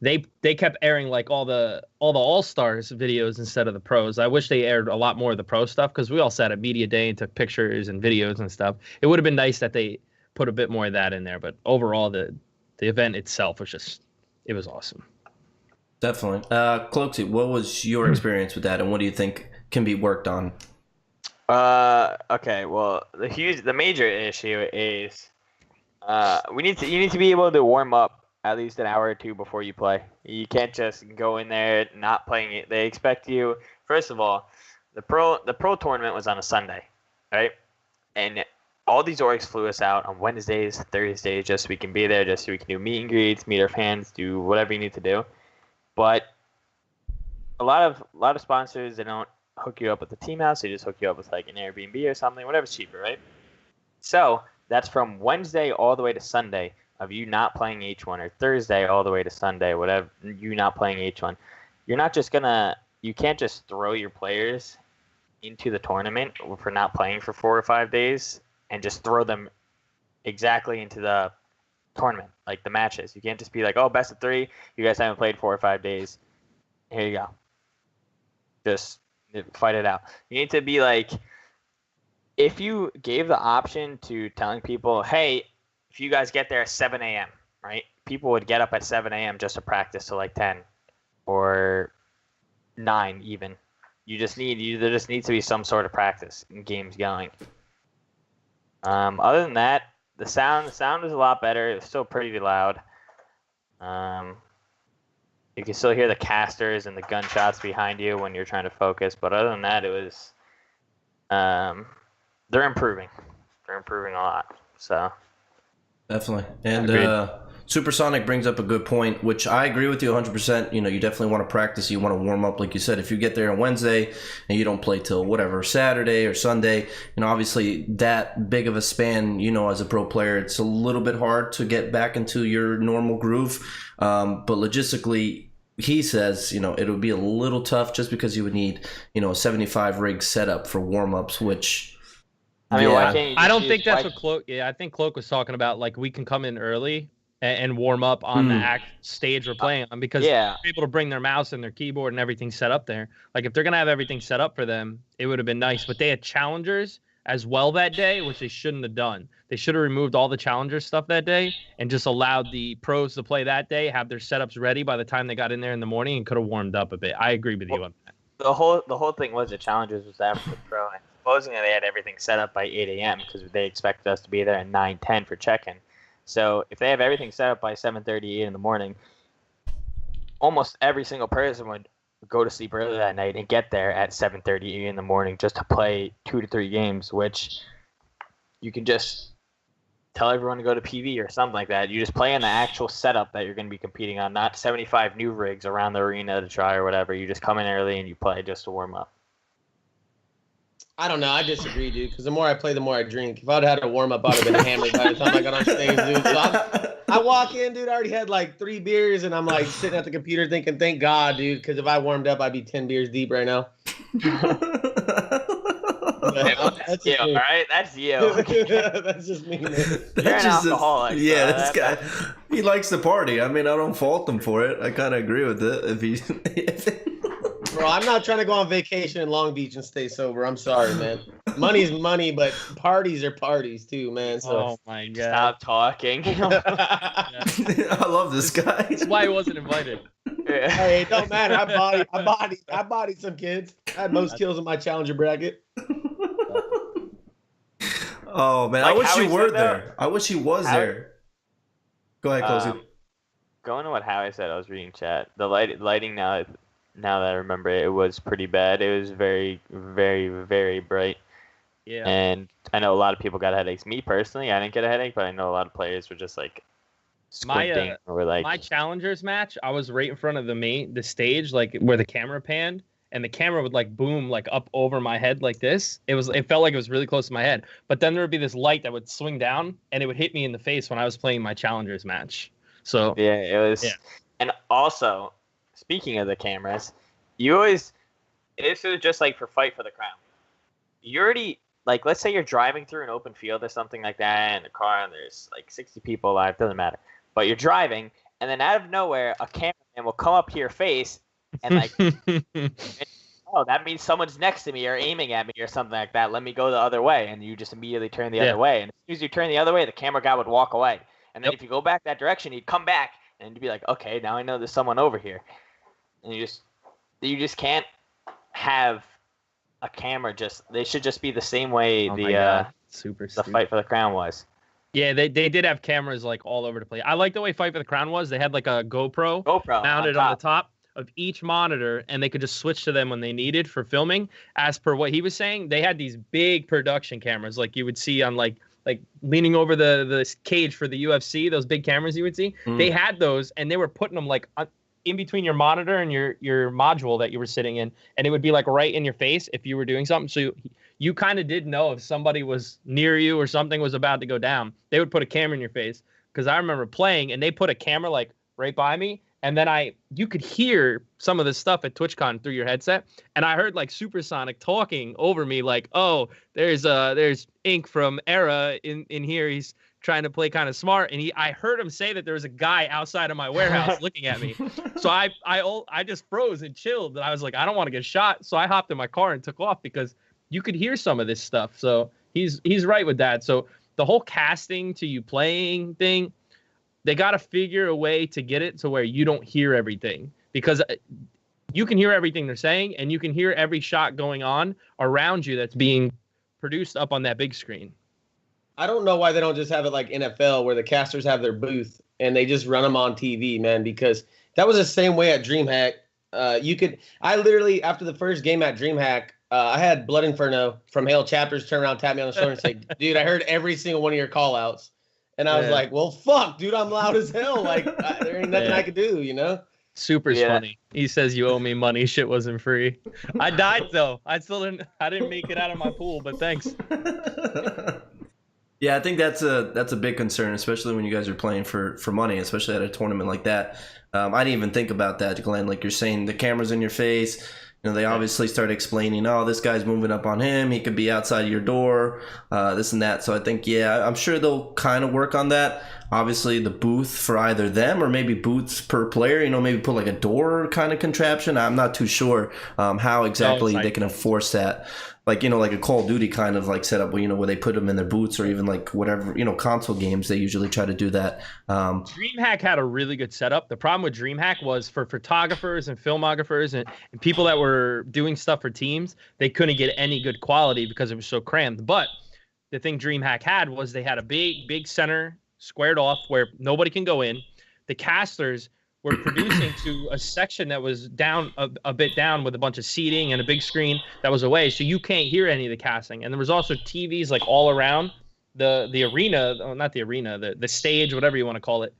They kept airing like all the All-Stars videos instead of the pros. I wish they aired a lot more of the pro stuff, because we all sat at media day and took pictures and videos and stuff. It would have been nice that they put a bit more of that in there, but overall the event itself was it was awesome. Definitely. Cloaksy, what was your experience with that, and what do you think can be worked on? Okay. Well, the major issue is you need to be able to warm up at least an hour or two before you play. You can't just go in there not playing it. They expect you. First of all, the pro tournament was on a Sunday, right? And all these orgs flew us out on Wednesdays, Thursdays, just so we can be there, just so we can do meet and greets, meet our fans, do whatever you need to do. But a lot of sponsors, they don't hook you up with the team house. They just hook you up with like an Airbnb or something, whatever's cheaper, right? So that's from Wednesday all the way to Sunday of you not playing H1, or Thursday all the way to Sunday, whatever, you not playing H1. You can't just throw your players into the tournament for not playing for 4 or 5 days and just throw them exactly into the tournament, like the matches. You can't just be like, oh, best of 3, you guys haven't played 4 or 5 days. Here you go. Just fight it out. You need to be like, if you gave the option to telling people, hey, if you guys get there at 7 a.m., right? People would get up at 7 a.m. just to practice till like 10 or 9 even. There just needs to be some sort of practice and games going. Other than that, the sound is a lot better. It's still pretty loud. You can still hear the casters and the gunshots behind you when you're trying to focus. But other than that, it was they're improving. They're improving a lot. So Definitely. And Supersonic brings up a good point, which I agree with you 100%. You know, you definitely want to practice. You want to warm up. Like you said, if you get there on Wednesday and you don't play till whatever, Saturday or Sunday, you know, obviously that big of a span, you know, as a pro player, it's a little bit hard to get back into your normal groove. But logistically, he says, you know, it would be a little tough just because you would need, you know, a 75 rig setup for warm-ups, which... I mean, why can't you I don't think that's what Cloak... Yeah, I think Cloak was talking about, like, we can come in early and warm up on the stage we're playing on, because they're able to bring their mouse and their keyboard and everything set up there. Like, if they're going to have everything set up for them, it would have been nice. But they had challengers as well that day, which they shouldn't have done. They should have removed all the challenger stuff that day and just allowed the pros to play that day, have their setups ready by the time they got in there in the morning, and could have warmed up a bit. I agree with you on that. The whole thing was the challengers was after the pro, and supposedly they had everything set up by 8 a.m. because they expected us to be there at 9:10 for check-in. So if they have everything set up by 7:30 in the morning, almost every single person would go to sleep early that night and get there at 7:30 in the morning just to play 2 to 3 games, which you can just tell everyone to go to PV or something like that. You just play on the actual setup that you're going to be competing on, not 75 new rigs around the arena to try or whatever. You just come in early and you play just to warm up. I don't know. I disagree, dude. Because the more I play, the more I drink. If I'd had a warm up, I'd have been hammered by the time I got on stage, dude. So I walk in, dude. I already had like 3 beers, and I'm like sitting at the computer thinking, "Thank God, dude." Because if I warmed up, I'd be 10 beers deep right now. That's you, all right? That's you. That's just me, man. You're an alcoholic. Yeah, this guy, he likes to party. I mean, I don't fault him for it. I kind of agree with it. Bro, I'm not trying to go on vacation in Long Beach and stay sober. I'm sorry, man. Money's money, but parties are parties too, man. So. Oh my God! Stop talking. I love this guy. That's why he wasn't invited. Yeah, Hey, it don't matter. I bodied some kids. I had most kills in my challenger bracket. Oh man, I Like wish Howie you were said, though, there. I wish he was there. Go ahead, Cozy. Going to what Howie said, I was reading chat. The lighting now that I remember it was pretty bad. It was very, very, very bright. Yeah. And I know a lot of people got headaches. Me personally, I didn't get a headache, but I know a lot of players were just like squinting or like. My challengers match, I was right in front of the stage, like where the camera panned, and the camera would like boom like up over my head like this. It felt like it was really close to my head. But then there would be this light that would swing down, and it would hit me in the face when I was playing my challengers match. So Yeah, it was. Yeah. And also, speaking of the cameras, this is just like for Fight for the Crown. You already, like, let's say you're driving through an open field or something like that in a car and there's like 60 people alive, doesn't matter. But you're driving, and then out of nowhere, a cameraman will come up to your face and like, oh, that means someone's next to me or aiming at me or something like that. Let me go the other way. And you just immediately turn the other way. And as soon as you turn the other way, the camera guy would walk away. And then if you go back that direction, he'd come back and you'd be like, okay, now I know there's someone over here. And you just can't have a camera they should just be the same way the Fight for the Crown was. Yeah, they did have cameras like all over the place. I like the way Fight for the Crown was. They had like a GoPro mounted on the top of each monitor, and they could just switch to them when they needed for filming. As per what he was saying, they had these big production cameras like you would see on like leaning over the cage for the UFC, those big cameras you would see. They had those, and they were putting them like in between your monitor and your module that you were sitting in, and it would be like right in your face if you were doing something. So you kind of did know if somebody was near you or something was about to go down. They would put a camera in your face, because I remember playing and they put a camera like right by me, and then you could hear some of the stuff at TwitchCon through your headset, and I heard like Supersonic talking over me like, oh, there's Ink from Era in here. He's trying to play kind of smart, and I heard him say that there was a guy outside of my warehouse looking at me. So I just froze and chilled, and I was like, I don't want to get shot. So I hopped in my car and took off, because you could hear some of this stuff. So he's right with that. So the whole casting to you playing thing, they got to figure a way to get it to where you don't hear everything, because you can hear everything they're saying, and you can hear every shot going on around you that's being produced up on that big screen. I don't know why they don't just have it like NFL, where the casters have their booth and they just run them on TV, man, because that was the same way at DreamHack. I literally, after the first game at DreamHack, I had Blood Inferno from Hale Chapters turn around, tap me on the shoulder and say, dude, I heard every single one of your call outs. And I was like, well, fuck, dude, I'm loud as hell. Like, there ain't nothing I could do, you know? Super's funny. He says, you owe me money. Shit wasn't free. I died, though. I didn't make it out of my pool, but thanks. Yeah, I think that's a big concern, especially when you guys are playing for money, especially at a tournament like that. I didn't even think about that, Glenn. Like you're saying, the camera's in your face. You know, they obviously start explaining, oh, this guy's moving up on him. He could be outside your door, this and that. So I think, yeah, I'm sure they'll kind of work on that. Obviously, the booth for either them or maybe booths per player, you know, maybe put like a door kind of contraption. I'm not too sure how exactly they can enforce that. Like, you know, like a Call of Duty kind of like setup where, you know, where they put them in their boots, or even like whatever, you know, console games, they usually try to do that. DreamHack had a really good setup. The problem with DreamHack was for photographers and filmographers and people that were doing stuff for teams, they couldn't get any good quality because it was so crammed. But the thing DreamHack had was they had a big center squared off where nobody can go in. The casters were producing to a section that was down a bit down with a bunch of seating and a big screen that was away, so you can't hear any of the casting. And there was also TVs like all around the arena, not the arena, the stage, whatever you want to call it.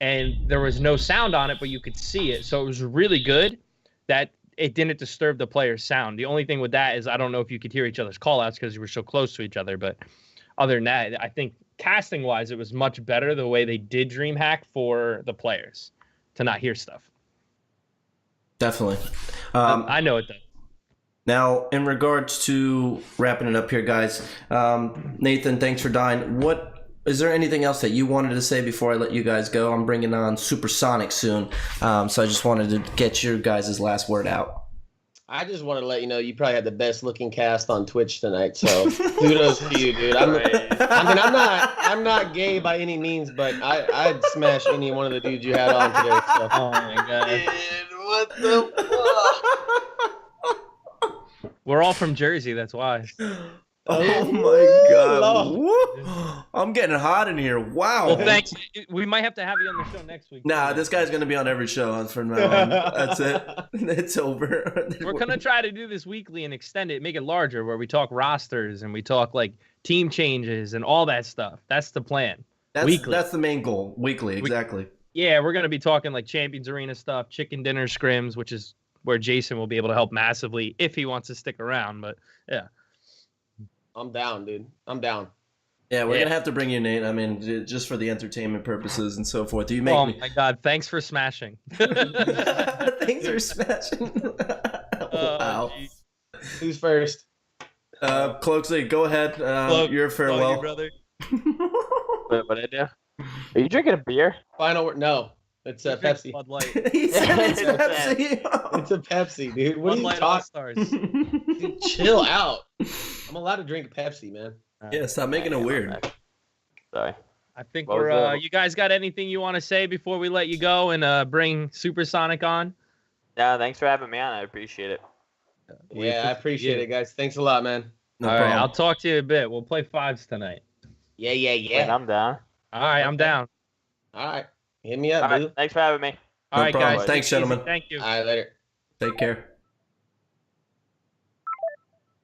And there was no sound on it, but you could see it. So it was really good that it didn't disturb the player's sound. The only thing with that is I don't know if you could hear each other's call outs because you were so close to each other. But other than that, I think casting wise, it was much better the way they did DreamHack for the players to not hear stuff. Definitely. I know it though. Now, in regards to wrapping it up here, guys, Nathan, thanks for dying. Is there anything else that you wanted to say before I let you guys go? I'm bringing on Supersonic soon, so I just wanted to get your guys' last word out. I just want to let you know you probably had the best looking cast on Twitch tonight, so kudos to you, dude. I'm not gay by any means, but I'd smash any one of the dudes you had on today. So. Oh my god! Dude, What the fuck? We're all from Jersey, that's why. Oh my God! Lord. Woo. I'm getting hot in here. Wow. Well, thanks. We might have to have you on the show next week. Nah, this guy's gonna be on every show from now on. That's it. It's over. We're gonna try to do this weekly and extend it, make it larger, where we talk rosters and we talk like team changes and all that stuff. That's the plan. Weekly. That's the main goal. Weekly, exactly. Yeah, we're gonna be talking like Champions Arena stuff, chicken dinner scrims, which is where Jason will be able to help massively if he wants to stick around. But yeah. I'm down, dude. I'm down. Yeah, we're gonna have to bring you, Nate. I mean, just for the entertainment purposes and so forth. You make Oh me. my God! Thanks for smashing. Thanks for smashing. Wow. Geez. Who's first? Cloaksley, go ahead. Your farewell. You, brother. Wait, what did I do? Are you drinking a beer? Final word. No, it's a Pepsi. Bud Light. He said it's Pepsi. It's a Pepsi, dude. What Bud are you Light talking? All-Stars. Dude, chill out. I'm allowed to drink Pepsi, man. Yeah, stop making it weird. Sorry. I think What was we're. that? You guys got anything you want to say before we let you go and bring Supersonic on? Yeah, thanks for having me on. I appreciate it. Yeah, I appreciate it, guys. Thanks a lot, man. No All problem. right, I'll talk to you in a bit. We'll play fives tonight. Yeah, yeah, Wait, yeah. I'm down. All right, I'm down. All right. Hit me up, All boo. right, thanks for having me. All No right, problem. guys. Thanks, take it easy. gentlemen. Thank you. All right, later. Take care.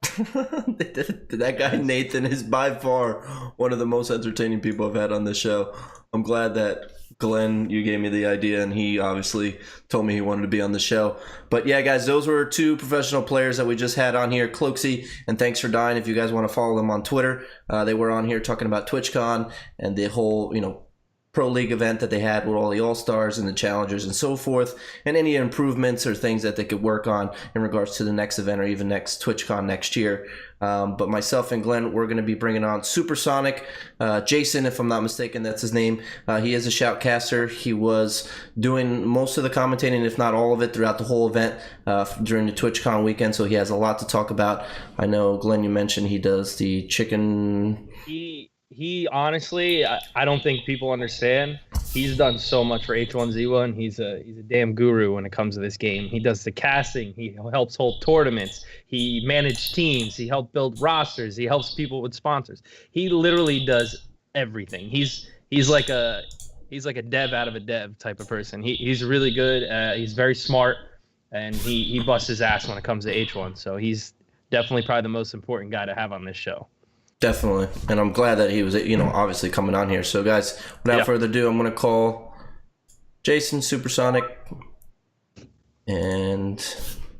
That guy Nathan is by far one of the most entertaining people I've had on this show. I'm glad that Glenn, you gave me the idea, and he obviously told me he wanted to be on the show. But yeah, guys, those were two professional players that we just had on here, Cloaksy and Thanks for Dying. If you guys want to follow them on Twitter, they were on here talking about TwitchCon and the whole, Pro League event that they had with all the All-Stars and the Challengers and so forth, and any improvements or things that they could work on in regards to the next event or even next TwitchCon next year. But myself and Glenn, we're going to be bringing on Supersonic. Jason, if I'm not mistaken, that's his name. He is a shoutcaster. He was doing most of the commentating, if not all of it, throughout the whole event during the TwitchCon weekend, so he has a lot to talk about. I know, Glenn, you mentioned he does the chicken... He honestly, I don't think people understand. He's done so much for H1Z1. He's a damn guru when it comes to this game. He does the casting. He helps hold tournaments. He managed teams. He helped build rosters. He helps people with sponsors. He literally does everything. He's like a dev out of a dev type of person. He's really good. He's very smart, and he busts his ass when it comes to H1. So he's definitely probably the most important guy to have on this show. Definitely, and I'm glad that he was, obviously coming on here. So, guys, without further ado, I'm going to call Jason Supersonic, and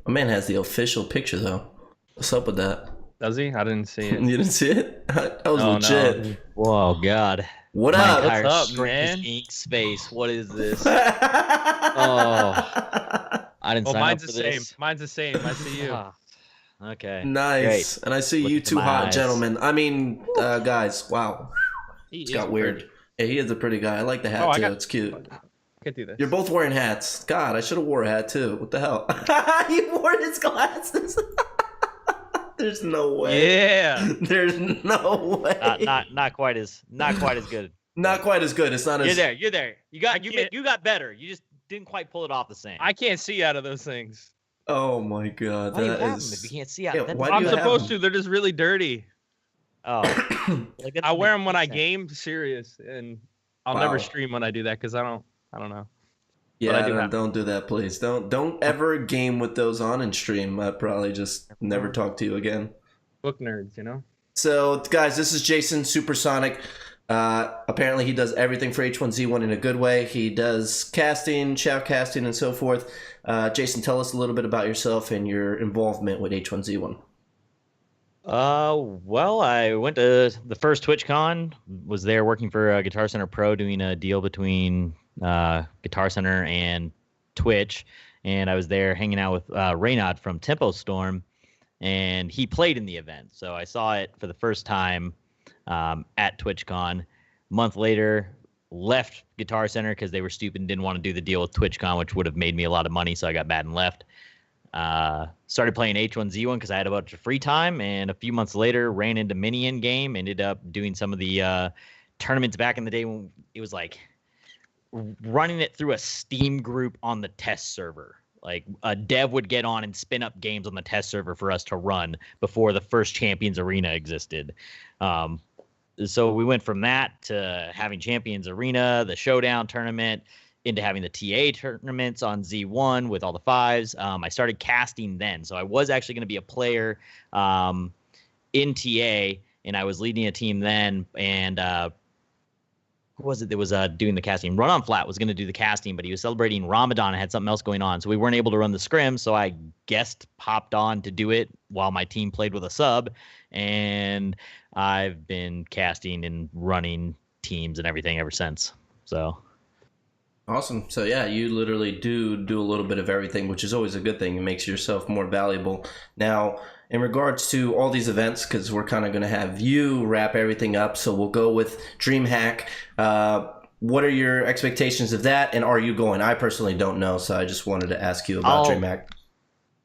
my man has the official picture, though. What's up with that? Does he? I didn't see it. You didn't see it? That was Oh, legit. no. Whoa, God. What My up? entire What's up, screen is man? ink space. What is this? Oh, I didn't Oh, sign mine's up the for same. this. Mine's the same. I see you. Ah, okay. nice. Great. And I see Look you into two my hot eyes. gentlemen. I mean, guys, wow. He It's is got weird. Yeah, he is a pretty guy. I like the hat, Oh, I too. got- It's cute. I could do this. You're both wearing hats. God, I should have wore a hat, too. What the hell? You wore his glasses. There's no way. Yeah. There's no way. Not quite as good. Not quite as good. It's not as. You're there. You got better. You just didn't quite pull it off the same. I can't see out of those things. Oh my god, Why do you that have them is. if you can't see out? Yeah, That why doesn't- do I'm you have supposed them? to. They're just really dirty. Oh. Like, that I doesn't wear make them when I sense. game serious, and I'll Wow. never stream when I do that because I don't know. Yeah, But I do have don't do that, please. Don't ever game with those on and stream. I'd probably just never talk to you again. Book nerds, you know. So, guys, this is Jason Supersonic. Apparently, he does everything for H1Z1 in a good way. He does casting, shoutcasting, and so forth. Jason, tell us a little bit about yourself and your involvement with H1Z1. Well, I went to the first TwitchCon, was there working for Guitar Center Pro, doing a deal between Guitar Center and Twitch, and I was there hanging out with Reynad from Tempo Storm, and he played in the event, so I saw it for the first time at TwitchCon. A month later, left Guitar Center because they were stupid and didn't want to do the deal with TwitchCon, which would have made me a lot of money, so I got mad and left. Started playing H1Z1 because I had a bunch of free time, and a few months later ran into Minion Game, ended up doing some of the tournaments back in the day when it was like running it through a Steam group on the test server. Like a dev would get on and spin up games on the test server for us to run before the first Champions Arena existed. So we went from that to having Champions Arena, the Showdown tournament, into having the TA tournaments on Z1 with all the fives. I started casting then. So I was actually going to be a player in TA, and I was leading a team then. And who was it that was doing the casting? Run on Flat was going to do the casting, but he was celebrating Ramadan and had something else going on. So we weren't able to run the scrim. So I guest popped on to do it while my team played with a sub. And I've been casting and running teams and everything ever since. So awesome. So yeah, you literally do a little bit of everything, which is always a good thing. It makes yourself more valuable. Now, in regards to all these events, because we're kind of going to have you wrap everything up, so we'll go with DreamHack. What are your expectations of that, and are you going? I personally don't know, so I just wanted to ask you about DreamHack.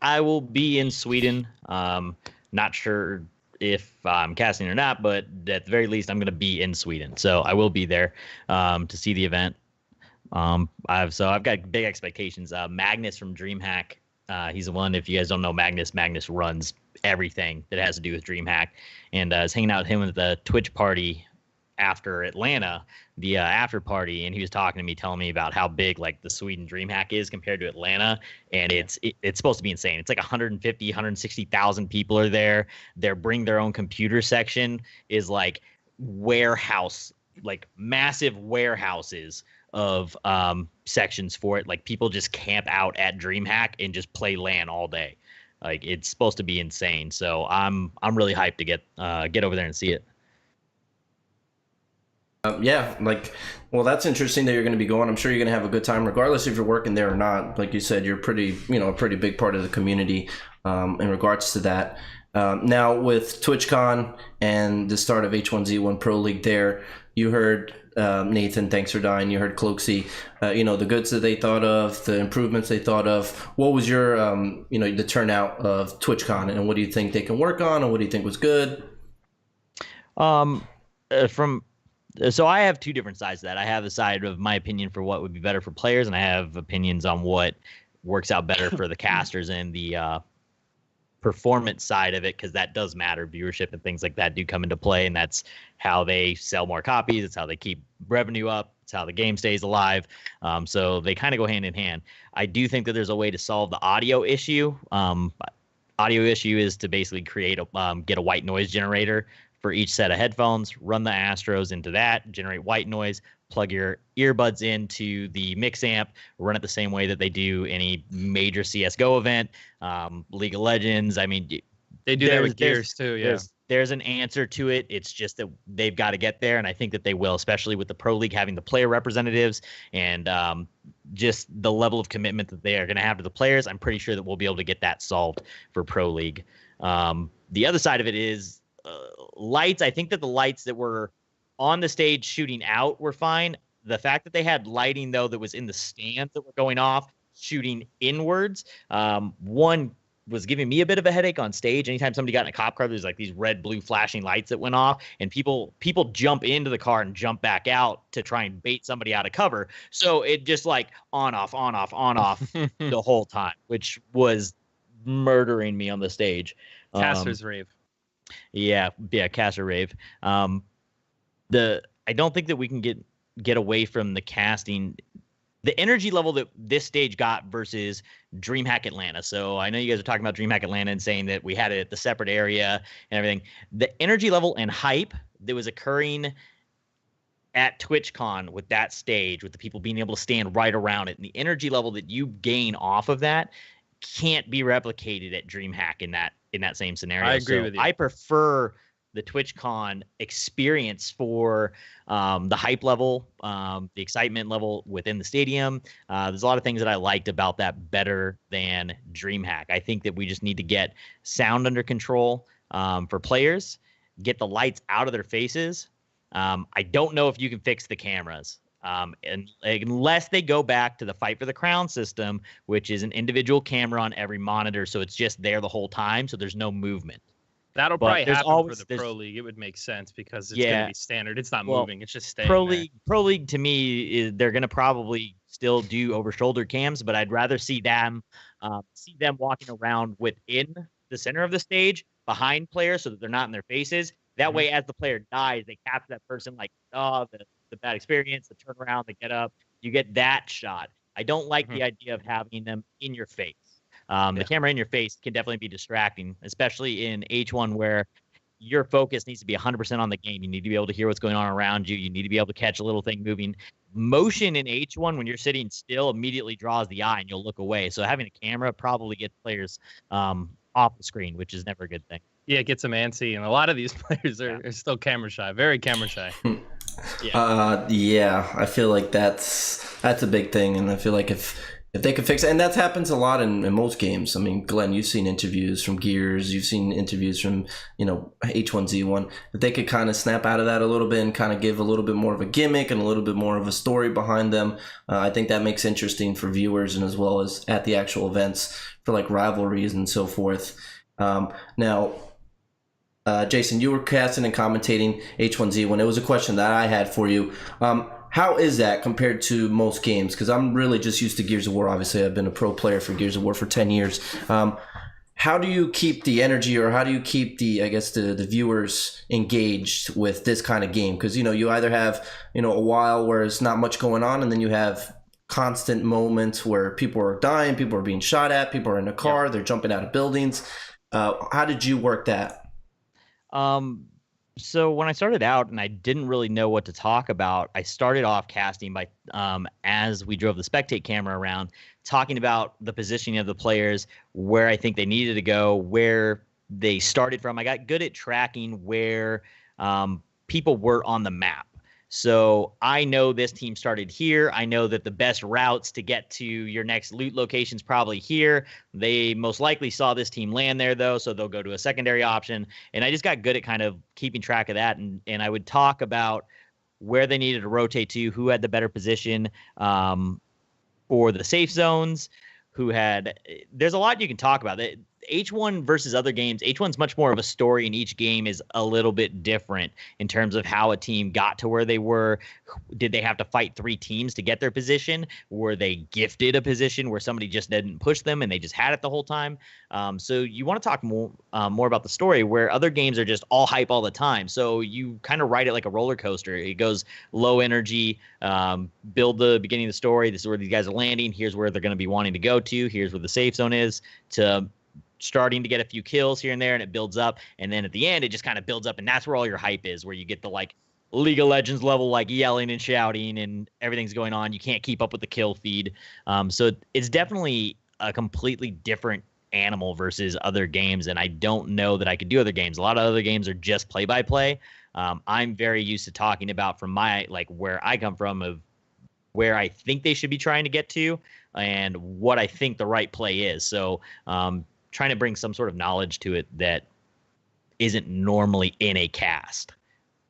I will be in Sweden. Not sure if I'm casting or not, but at the very least, I'm going to be in Sweden. So I will be there to see the event. I've got big expectations. Magnus from DreamHack, he's the one. If you guys don't know Magnus runs everything that has to do with DreamHack, and I was hanging out with him at the Twitch party after Atlanta, the after party, and he was talking to me, telling me about how big like the Sweden DreamHack is compared to Atlanta, and it's supposed to be insane. It's like 150, 160,000 people are there. Their bring their own computer section is like warehouse, like massive warehouses of sections for it. Like people just camp out at DreamHack and just play LAN all day. Like it's supposed to be insane. So I'm really hyped to get over there and see it. Yeah, well, that's interesting that you're going to be going. I'm sure you're going to have a good time, regardless if you're working there or not. Like you said, you're a pretty big part of the community in regards to that. Now with TwitchCon and the start of H1Z1 Pro League there, you heard Nathan, thanks for dying. You heard Cloaksy, the goods that they thought of, the improvements they thought of. What was your, the turnout of TwitchCon, and what do you think they can work on, and what do you think was good? So I have two different sides to that. I have the side of my opinion for what would be better for players, and I have opinions on what works out better for the casters and the performance side of it, because that does matter. Viewership and things like that do come into play, and that's how they sell more copies. It's how they keep revenue up. It's how the game stays alive. So they kind of go hand in hand. I do think that there's a way to solve the audio issue. Audio issue is to basically get a white noise generator for each set of headphones, run the Astros into that, generate white noise, plug your earbuds into the mix amp, run it the same way that they do any major CSGO event, League of Legends. I mean, they do that with Gears too. Yeah, there's an answer to it. It's just that they've got to get there, and I think that they will, especially with the Pro League having the player representatives and just the level of commitment that they are going to have to the players. I'm pretty sure that we'll be able to get that solved for Pro League. The other side of it is lights. I think that the lights that were on the stage shooting out were fine. The fact that they had lighting, though, that was in the stands that were going off, shooting inwards, one was giving me a bit of a headache on stage. Anytime somebody got in a cop car, there's like these red, blue flashing lights that went off, and people jump into the car and jump back out to try and bait somebody out of cover. So it just like on, off the whole time, which was murdering me on the stage. Caster's rave. Yeah, caster rave. I don't think that we can get away from the casting, the energy level that this stage got versus DreamHack Atlanta. So I know you guys are talking about DreamHack Atlanta and saying that we had it at the separate area and everything. The energy level and hype that was occurring at TwitchCon with that stage, with the people being able to stand right around it, and the energy level that you gain off of that can't be replicated at DreamHack in that same scenario. I agree with you. I prefer the TwitchCon experience for the hype level, the excitement level within the stadium. There's a lot of things that I liked about that better than DreamHack. I think that we just need to get sound under control for players, get the lights out of their faces. I don't know if you can fix the cameras. And unless they go back to the Fight for the Crown system, which is an individual camera on every monitor, so it's just there the whole time, so there's no movement. That'll probably happen for the Pro League. It would make sense because it's going to be standard. It's not moving. It's just staying Pro League to me, they're going to probably still do over shoulder cams, but I'd rather see them walking around within the center of the stage behind players so that they're not in their faces. That way, as the player dies, they capture that person like, oh, the bad experience, the turnaround, the get up. You get that shot. I don't like the idea of having them in your face. The camera in your face can definitely be distracting, especially in H1 where your focus needs to be 100% on the game. You need to be able to hear what's going on around you. You need to be able to catch a little thing moving. Motion in H1 when you're sitting still immediately draws the eye and you'll look away. So having a camera probably gets players off the screen, which is never a good thing. Yeah, it gets them antsy, and a lot of these players are still camera shy, very camera shy. Yeah, I feel like that's a big thing, and I feel like if they could fix it, and that happens a lot in most games. I mean, Glenn, you've seen interviews from Gears, you've seen interviews from H1Z1. If they could kind of snap out of that a little bit and kind of give a little bit more of a gimmick and a little bit more of a story behind them, I think that makes interesting for viewers and as well as at the actual events for like rivalries and so forth. Now, Jason, you were casting and commentating H1Z1. It was a question that I had for you. How is that compared to most games? Because I'm really just used to Gears of War. Obviously, I've been a pro player for Gears of War for 10 years. How do you keep the energy, or how do you keep the viewers engaged with this kind of game? Because, you either have, a while where it's not much going on, and then you have constant moments where people are dying, people are being shot at, people are in a car, they're jumping out of buildings. How did you work that? So when I started out and I didn't really know what to talk about, I started off casting by, as we drove the spectate camera around, talking about the positioning of the players, where I think they needed to go, where they started from. I got good at tracking where people were on the map. So I know this team started here. I know that the best routes to get to your next loot location is probably here. They most likely saw this team land there, though, so they'll go to a secondary option. And I just got good at kind of keeping track of that. And I would talk about where they needed to rotate to, who had the better position for the safe zones, there's a lot you can talk about. H1 versus other games, H1's much more of a story, and each game is a little bit different in terms of how a team got to where they were. Did they have to fight 3 teams to get their position? Were they gifted a position where somebody just didn't push them and they just had it the whole time? So you want to talk more about the story, where other games are just all hype all the time. So you kind of ride it like a roller coaster. It goes low energy, build the beginning of the story. This is where these guys are landing. Here's where they're going to be wanting to go to. Here's where the safe zone is, to starting to get a few kills here and there, and it builds up. And then at the end, it just kind of builds up, and that's where all your hype is, where you get the like League of Legends level, like yelling and shouting and everything's going on. You can't keep up with the kill feed. So it's definitely a completely different animal versus other games, and I don't know that I could do other games. A lot of other games are just play-by-play. I'm very used to talking about from my, like, where I come from, of where I think they should be trying to get to and what I think the right play is. So trying to bring some sort of knowledge to it that isn't normally in a cast.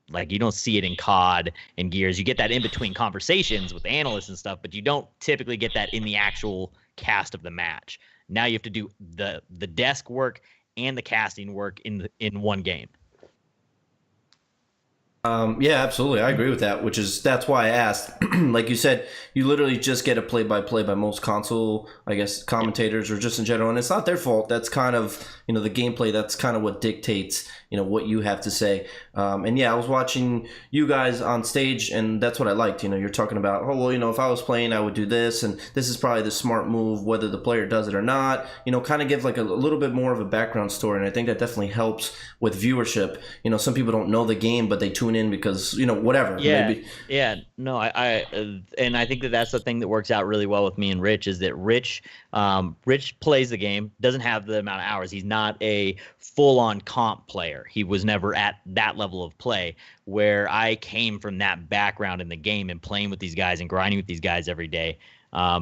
Like, you don't see it in COD and Gears. You get that in between conversations with analysts and stuff, but you don't typically get that in the actual cast of the match. Now you have to do the desk work and the casting work in one game. Yeah, absolutely. I agree with that, that's why I asked. Like you said, you literally just get a play-by-play by most console, I guess, commentators or just in general. And it's not their fault. That's kind of, the gameplay. That's kind of what dictates, what you have to say. And yeah, I was watching you guys on stage, and that's what I liked. You're talking about, oh, well, if I was playing, I would do this, and this is probably the smart move, whether the player does it or not. Kind of give like a little bit more of a background story. And I think that definitely helps with viewership. Some people don't know the game, but they tune in because whatever. Yeah, maybe. Yeah. No, and I think that's the thing that works out really well with me and Rich, is that Rich plays the game, doesn't have the amount of hours. He's not a full-on comp player. He was never at that level of play, where I came from that background in the game and playing with these guys and grinding with these guys every day.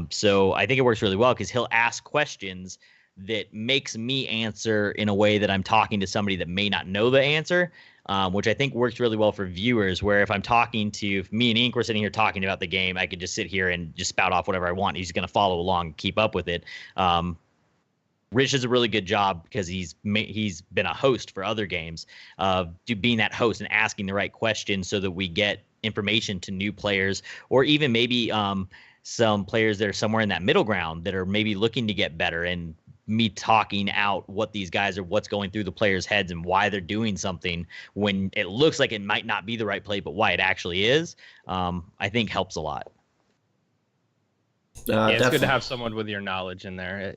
So I think it works really well because he'll ask questions that makes me answer in a way that I'm talking to somebody that may not know the answer, which I think works really well for viewers, where if me and Ink were sitting here talking about the game, I could just sit here and just spout off whatever I want. He's going to follow along, keep up with it. Rich does a really good job because he's been a host for other games, being that host and asking the right questions so that we get information to new players, or even maybe some players that are somewhere in that middle ground that are maybe looking to get better, and me talking out what these guys are, what's going through the players' heads and why they're doing something when it looks like it might not be the right play, but why it actually is, I think helps a lot. Yeah, it's good to have someone with your knowledge in there.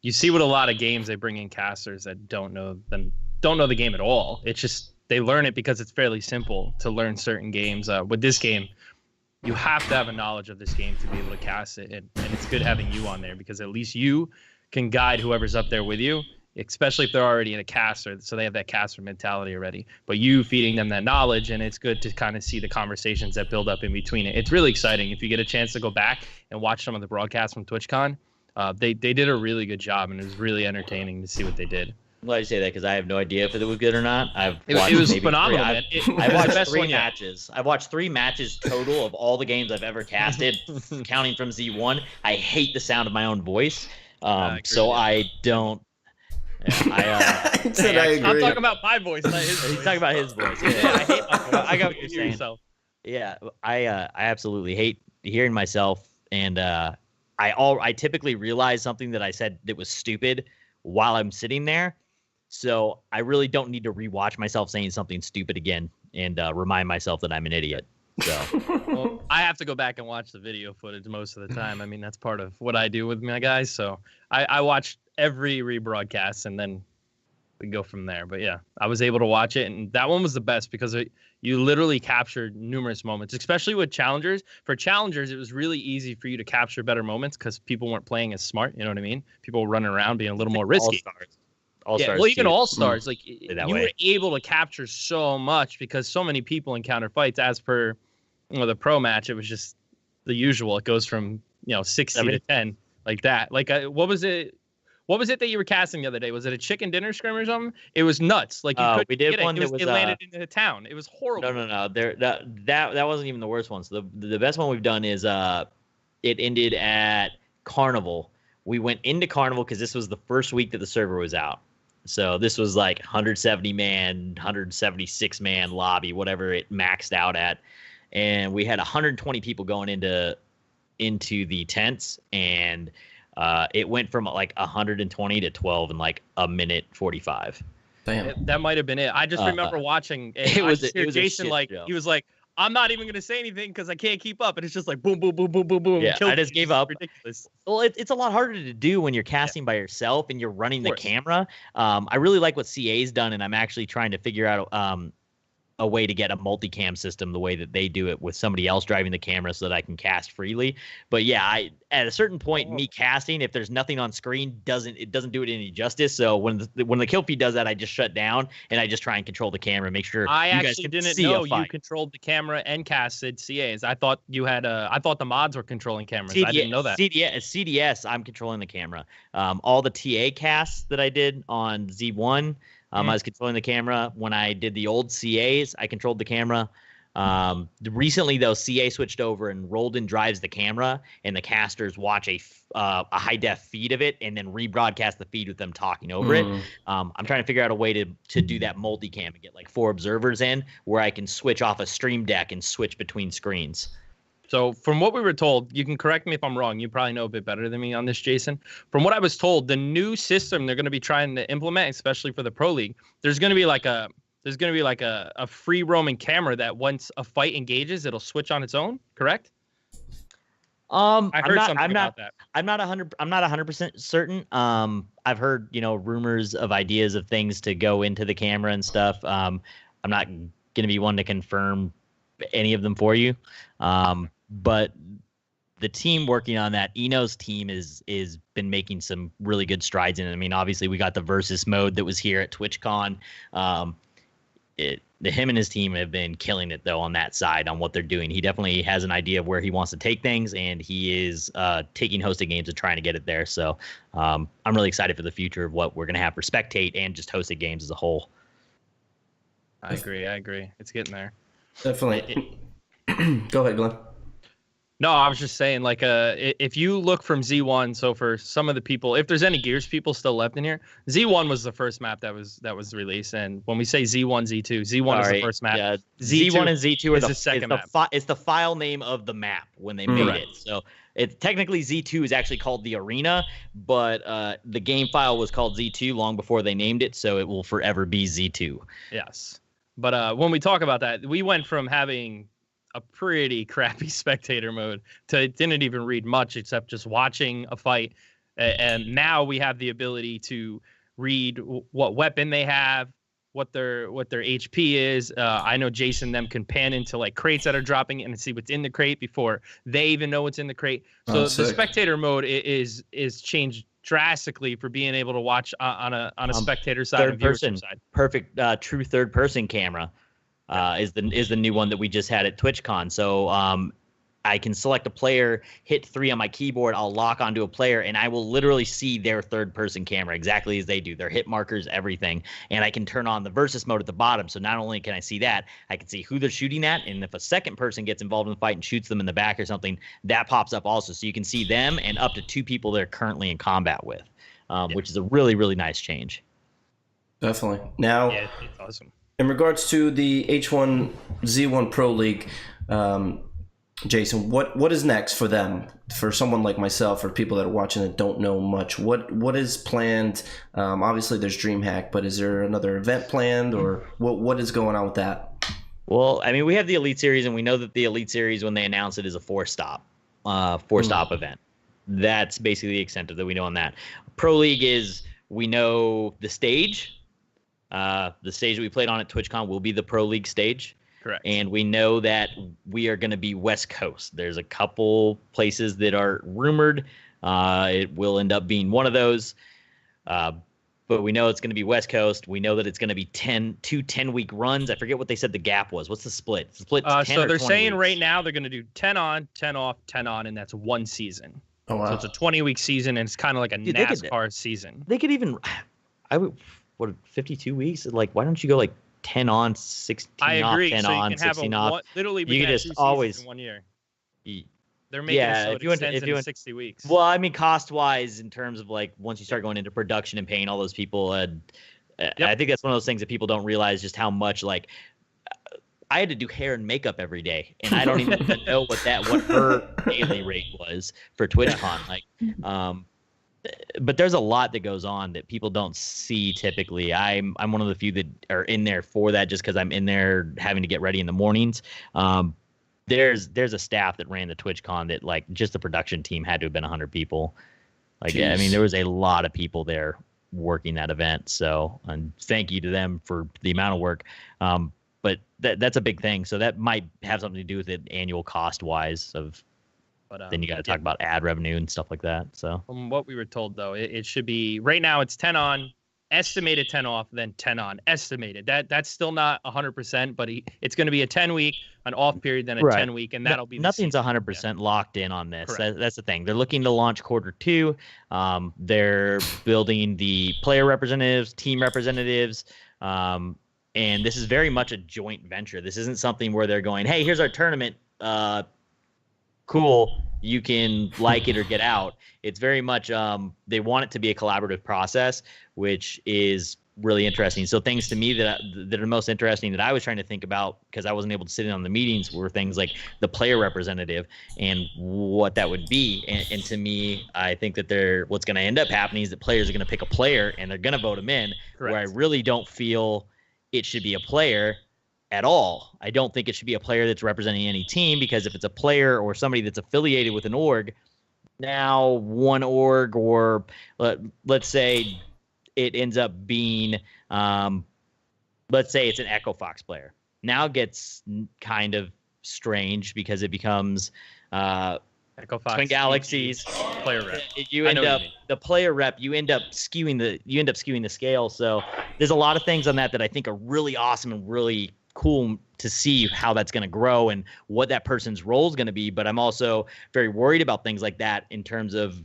You see what a lot of games they bring in casters that don't know the game at all. It's just they learn it because it's fairly simple to learn certain games. With this game, you have to have a knowledge of this game to be able to cast it, and it's good having you on there because at least you can guide whoever's up there with you, especially if they're already in a caster, so they have that caster mentality already. But you feeding them that knowledge, and it's good to kind of see the conversations that build up in between it. It's really exciting. If you get a chance to go back and watch some of the broadcasts from TwitchCon, they did a really good job, and it was really entertaining to see what they did. I'm glad you say that because I have no idea if it was good or not. It was phenomenal, man. I watched 3 matches. I watched 3 matches total of all the games I've ever casted, counting from Z1. I hate the sound of my own voice, so I don't. Yeah, I'm talking about my voice, not his voice. He's talking about his voice. Yeah, I hate my voice. I got what you're saying. Yeah, I absolutely hate hearing myself, and I typically realize something that I said that was stupid while I'm sitting there. So I really don't need to rewatch myself saying something stupid again and remind myself that I'm an idiot. So well, I have to go back and watch the video footage most of the time. I mean, that's part of what I do with my guys. So I watch every rebroadcast and then we go from there. But yeah, I was able to watch it, and that one was the best because you literally captured numerous moments, especially with challengers. For challengers, it was really easy for you to capture better moments because people weren't playing as smart. You know what I mean? People were running around being a little more risky. All-stars well, even too. all-stars, like you were able to capture so much because so many people encounter fights. As per the pro match, it was just the usual. It goes from 60 to 10 like that. Like what was it? What was it that you were casting the other day? Was it a chicken dinner scrim or something? It was nuts. Like you couldn't we did get one it. that It landed in the town. It was horrible. No. That wasn't even the worst one. So the best one we've done is it ended at Carnival. We went into Carnival because this was the first week that the server was out. So this was like 170 man, 176 man lobby, whatever it maxed out at, and we had 120 people going into the tents, and it went from like 120 to 12 in like a minute 45. Damn. That might have been it. I just remember watching. It was Jason he was like, I'm not even gonna say anything because I can't keep up, and it's just like boom, boom, boom, boom, boom, boom. Yeah, I just gave up. Ridiculous. Well, it's a lot harder to do when you're casting by yourself and you're running the camera. I really like what CA's done, and I'm actually trying to figure out a way to get a multicam system the way that they do it with somebody else driving the camera so that I can cast freely. But yeah, at a certain point, me casting, if there's nothing on screen, doesn't do it any justice. So when the kill feed does that, I just shut down and I just try and control the camera, make sure I you guys actually can didn't see know a fight. you controlled the camera and casted CAs. I thought you had I thought the mods were controlling cameras. I didn't know that. CDS, I'm controlling the camera. All the TA casts that I did on Z1, I was controlling the camera. When I did the old CAs, I controlled the camera. Recently, though, CA switched over and Roldan drives the camera, and the casters watch a high def feed of it, and then rebroadcast the feed with them talking over it. I'm trying to figure out a way to do that multicam and get like 4 observers in, where I can switch off a stream deck and switch between screens. So from what we were told, you can correct me if I'm wrong. You probably know a bit better than me on this, Jason. From what I was told, the new system they're going to be trying to implement, especially for the Pro League, there's going to be like a free roaming camera that once a fight engages, it'll switch on its own. Correct? I heard something about that. I'm not 100% certain. I've heard rumors of ideas of things to go into the camera and stuff. I'm not going to be one to confirm any of them for you. But the team working on that, Eno's team is been making some really good strides in it. I mean, obviously we got the versus mode that was here at TwitchCon. Him and his team have been killing it though on that side on what they're doing. He definitely has an idea of where he wants to take things, and he is taking hosted games and trying to get it there. So I'm really excited for the future of what we're gonna have for Spectate and just hosted games as a whole. I agree. It's getting there. Definitely. Go ahead, Glenn. No, I was just saying, like, if you look from Z1, so for some of the people, if there's any Gears people still left in here, Z1 was the first map that was released, and when we say Z1, Z2, Z1 is the first map. Yeah, Z2 Z1 and Z2 are the second map. It's the file name of the map when they made it. So it's technically Z2 is actually called the Arena, but the game file was called Z2 long before they named it, so it will forever be Z2. Yes, but when we talk about that, we went from having a pretty crappy spectator mode to didn't even read much except just watching a fight, and now we have the ability to read what weapon they have, what their HP is. I know Jason them can pan into like crates that are dropping and see what's in the crate before they even know what's in the crate. So the spectator mode is changed drastically for being able to watch on a spectator side and viewership side. Perfect true third person camera. Is the new one that we just had at TwitchCon. So I can select a player, hit 3 on my keyboard, I'll lock onto a player, and I will literally see their third-person camera exactly as they do, their hit markers, everything. And I can turn on the versus mode at the bottom. So not only can I see that, I can see who they're shooting at, and if a second person gets involved in the fight and shoots them in the back or something, that pops up also. So you can see them and up to 2 people they're currently in combat with, which is a really, really nice change. Definitely. Now, yeah, it's awesome. In regards to the H1Z1 Pro League, Jason, what is next for them? For someone like myself, or people that are watching that don't know much, what is planned? Obviously, there's DreamHack, but is there another event planned, or what is going on with that? Well, I mean, we have the Elite Series, and we know that the Elite Series, when they announce it, is a four-stop event. That's basically the extent of that we know on that. Pro League is, we know the stage. The stage that we played on at TwitchCon will be the Pro League stage. Correct. And we know that we are going to be West Coast. There's a couple places that are rumored. It will end up being one of those. But we know it's going to be West Coast. We know that it's going to be 2 10-week runs. I forget what they said the gap was. What's the split? It's the split 10 so they're saying weeks. right now they're going to do 10 on, 10 off, 10 on, and that's one season. Oh, wow. So it's a 20-week season, and it's kind of like a NASCAR season. They could even, 52 weeks? Like, why don't you go like 10 on, 16 I off, agree. 10 so you on, can have 16 off. Literally, we you can just have 2 always seasons in 1 year. They're making it so it extends into 60 weeks. Well, I mean, cost-wise, in terms of like once you start going into production and paying all those people, I think that's one of those things that people don't realize just how much like. I had to do hair and makeup every day, and I don't even know what her daily rate was for TwitchCon. Like, but there's a lot that goes on that people don't see typically. I'm one of the few that are in there for that, just because I'm in there having to get ready in the mornings. There's a staff that ran the TwitchCon that like just the production team had to have been 100 people. Like, I mean, there was a lot of people there working that event. So, and thank you to them for the amount of work. But that's a big thing. So that might have something to do with it annual cost wise of. But then you got to talk about ad revenue and stuff like that. So from what we were told, though, it should be right now it's 10 on, estimated 10 off, then 10 on, estimated. That's still not 100%, but it's going to be a 10-week, an off period, then a 10-week, and that'll be nothing's 100% locked in on this. That's the thing. They're looking to launch Q2. They're building the player representatives, team representatives. And this is very much a joint venture. This isn't something where they're going, hey, here's our tournament. Cool, you can like it or get out. It's very much they want it to be a collaborative process, which is really interesting. So things to me that are most interesting that I was trying to think about because I wasn't able to sit in on the meetings were things like the player representative and what that would be. And to me, I think that what's going to end up happening is that players are going to pick a player and they're going to vote him in. Correct. Where I really don't feel it should be a player at all. I don't think it should be a player that's representing any team, because if it's a player or somebody that's affiliated with an org, now one org, or let's say it ends up being, let's say it's an Echo Fox player. Now it gets kind of strange because it becomes Echo Fox, Twin Galaxies player rep. You end up the player rep. You end up skewing the scale. So there's a lot of things on that I think are really awesome and really cool to see how that's going to grow and what that person's role is going to be. But I'm also very worried about things like that in terms of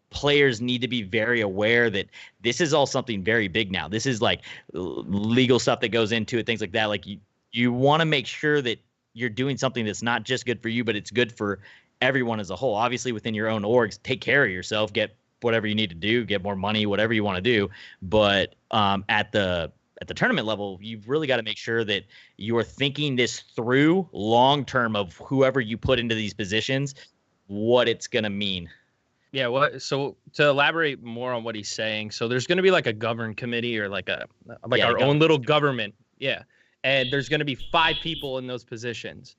players need to be very aware that this is all something very big now. This is like legal stuff that goes into it, things like that. Like you want to make sure that you're doing something that's not just good for you, but it's good for everyone as a whole. Obviously, within your own orgs, take care of yourself, get whatever you need to do, get more money, whatever you want to do. But at the tournament level, you've really got to make sure that you're thinking this through long term of whoever you put into these positions, what it's going to mean. Yeah, so to elaborate more on what he's saying, so there's going to be like a govern committee or like our own little government. Yeah. And there's going to be 5 people in those positions.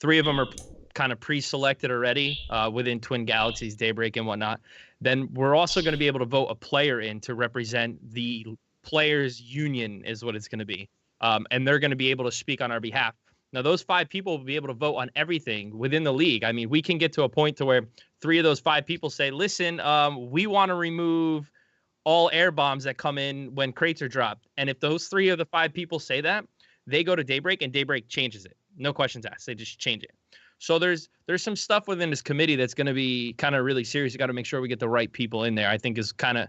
3 of them are kind of pre-selected already within Twin Galaxies, Daybreak and whatnot. Then we're also going to be able to vote a player in to represent the players union is what it's going to be. And they're going to be able to speak on our behalf. Now, those 5 people will be able to vote on everything within the league. I mean, we can get to a point to where 3 of those 5 people say, listen, we want to remove all air bombs that come in when crates are dropped. And if those 3 of the 5 people say that, they go to Daybreak and Daybreak changes it. No questions asked. They just change it. So there's some stuff within this committee that's going to be kind of really serious. You got to make sure we get the right people in there. I think is going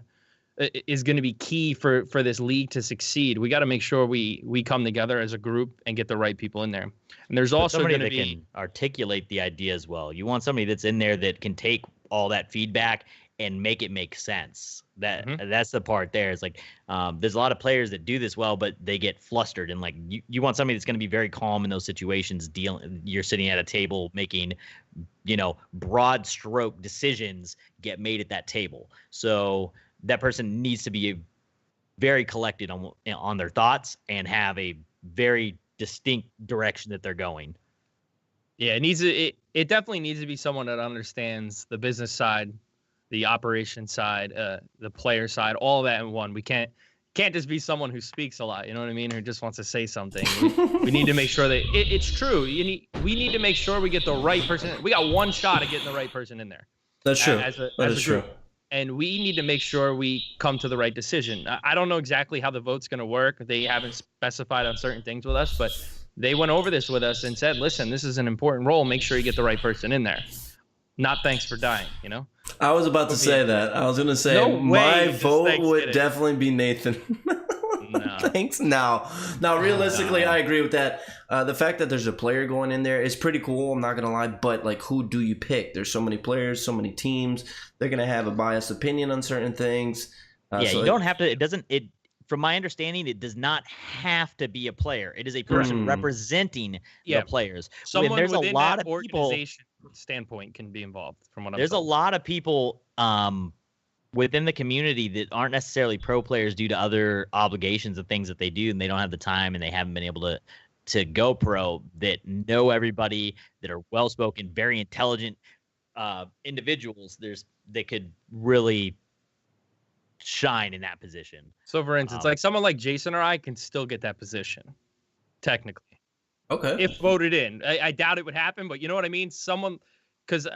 to be key for this league to succeed. We got to make sure we come together as a group and get the right people in there. And there's also somebody going to that be can articulate the idea as well. You want somebody that's in there that can take all that feedback and make it make sense. That's the part there. It's like there's a lot of players that do this well, but they get flustered. And like you want somebody that's going to be very calm in those situations. You're sitting at a table making, broad stroke decisions get made at that table. So that person needs to be very collected on their thoughts and have a very distinct direction that they're going. Yeah, it definitely needs to be someone that understands the business side, the operation side, the player side, all that in one. We can't just be someone who speaks a lot, you know what I mean, who just wants to say something. We need to make sure that it's true. We need to make sure we get the right person. We got one shot at getting the right person in there. That's true. That is true. And we need to make sure we come to the right decision. I don't know exactly how the vote's going to work. They haven't specified on certain things with us, but they went over this with us and said, listen, this is an important role. Make sure you get the right person in there. Not thanks for dying, I was about to say that. I was going to say my vote would definitely be Nathan. No. Thanks. Now, realistically, I agree with that. The fact that there's a player going in there is pretty cool. I'm not going to lie. But, like, who do you pick? There's so many players, so many teams. They're going to have a biased opinion on certain things. You don't have to. From my understanding, it does not have to be a player. It is a person representing the players. Someone there's within a lot that of organization standpoint can be involved. From what I'm there's told. a lot of people within the community that aren't necessarily pro players due to other obligations of things that they do, and they don't have the time and they haven't been able to go pro, that know everybody, that are well spoken, very intelligent individuals. They could really shine in that position. So for instance, like someone like Jason or I can still get that position, technically. Okay. If voted in. I doubt it would happen, but you know what I mean? Someone, because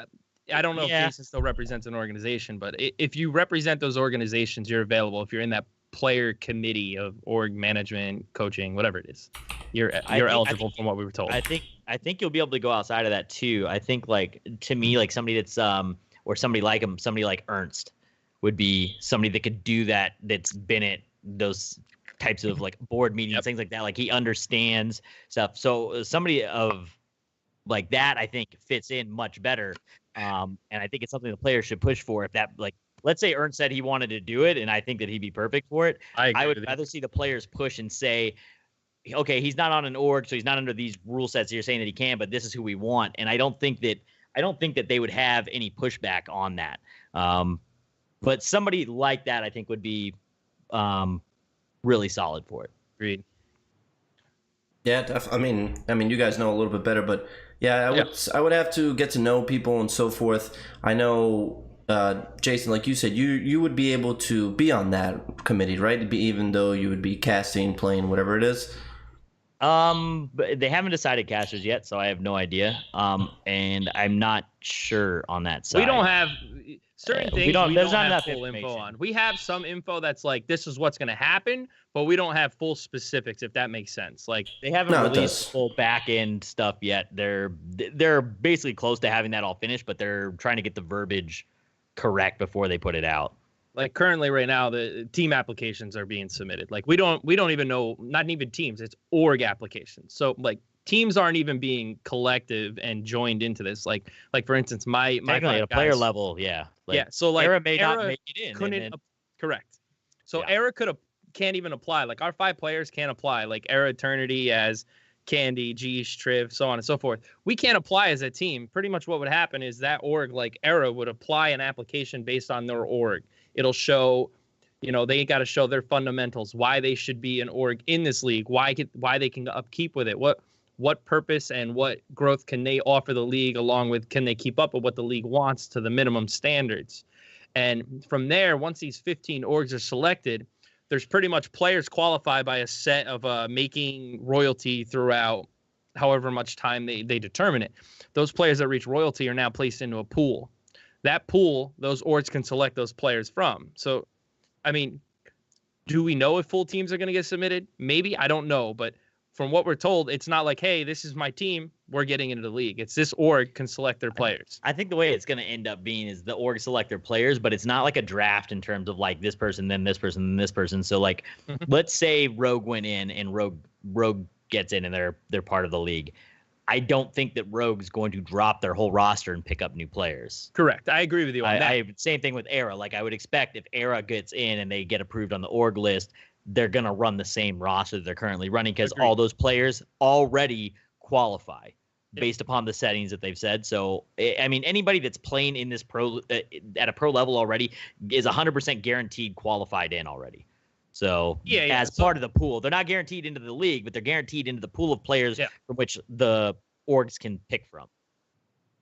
I don't know if Jason still represents an organization, but if you represent those organizations, you're available. If you're in that player committee of org management, coaching, whatever it is, you're eligible from what we were told. I think you'll be able to go outside of that too. I think, like, to me, like somebody that's or somebody like him, somebody like Ernst would be somebody that could do that, that's been at those types of like board meetings, things like that. Like, he understands stuff. So somebody of like that, I think, fits in much better. And I think it's something the players should push for. If that, like, let's say Ernst said he wanted to do it, and I think that he'd be perfect for it. I would rather see the players push and say, okay, he's not on an org, so he's not under these rule sets. You're saying that he can, but this is who we want. And I don't think that they would have any pushback on that. But somebody like that, I think, would be really solid for it. Agreed. Yeah, I mean, you guys know a little bit better, but yeah, I would have to get to know people and so forth. I know, Jason, like you said, you would be able to be on that committee, right? Even though you would be casting, playing, whatever it is. But they haven't decided casters yet, so I have no idea. And I'm not sure on that side. We don't have certain things. There's not have enough full information. info on. We have some info that's like, this is what's going to happen, but we don't have full specifics, if that makes sense. Like, they haven't released full back end stuff yet. They're basically close to having that all finished, but they're trying to get the verbiage correct before they put it out. Like, currently right now, the team applications are being submitted. Like, we don't even know, not even teams, it's org applications. So like teams aren't even being collective and joined into this. Like for instance, my Technically, at a player level, yeah. Yeah, so like Era may not make it in. Couldn't and then- correct. So Yeah. Era can't even apply. Like our 5 players can't apply. Like Era Eternity as Candy, Geesh, Triv, so on and so forth. We can't apply as a team. Pretty much what would happen is that org, like Era, would apply an application based on their org. It'll show, they got to show their fundamentals, why they should be an org in this league, why they can upkeep with it, what purpose and what growth can they offer the league, along with can they keep up with what the league wants to the minimum standards. And from there, once these 15 orgs are selected, there's pretty much players qualified by a set of making royalty throughout however much time they determine it. Those players that reach royalty are now placed into a pool. That pool, those orgs can select those players from. So, I mean, do we know if full teams are going to get submitted? Maybe. I don't know. But from what we're told, it's not like, hey, this is my team, we're getting into the league. It's this org can select their players. I think the way it's going to end up being is the org select their players, but it's not like a draft in terms of like this person, then this person, then this person. So like, let's say Rogue went in and Rogue gets in and they're part of the league. I don't think that Rogue's going to drop their whole roster and pick up new players. Correct. I agree with you on that. Same thing with Era. Like I would expect if Era gets in and they get approved on the org list, they're going to run the same roster that they're currently running because all those players already qualify based upon the settings that they've said. So, I mean, anybody that's playing in this at a pro level already is 100% guaranteed qualified in already. So, as part of the pool, they're not guaranteed into the league, but they're guaranteed into the pool of players from which the orgs can pick from.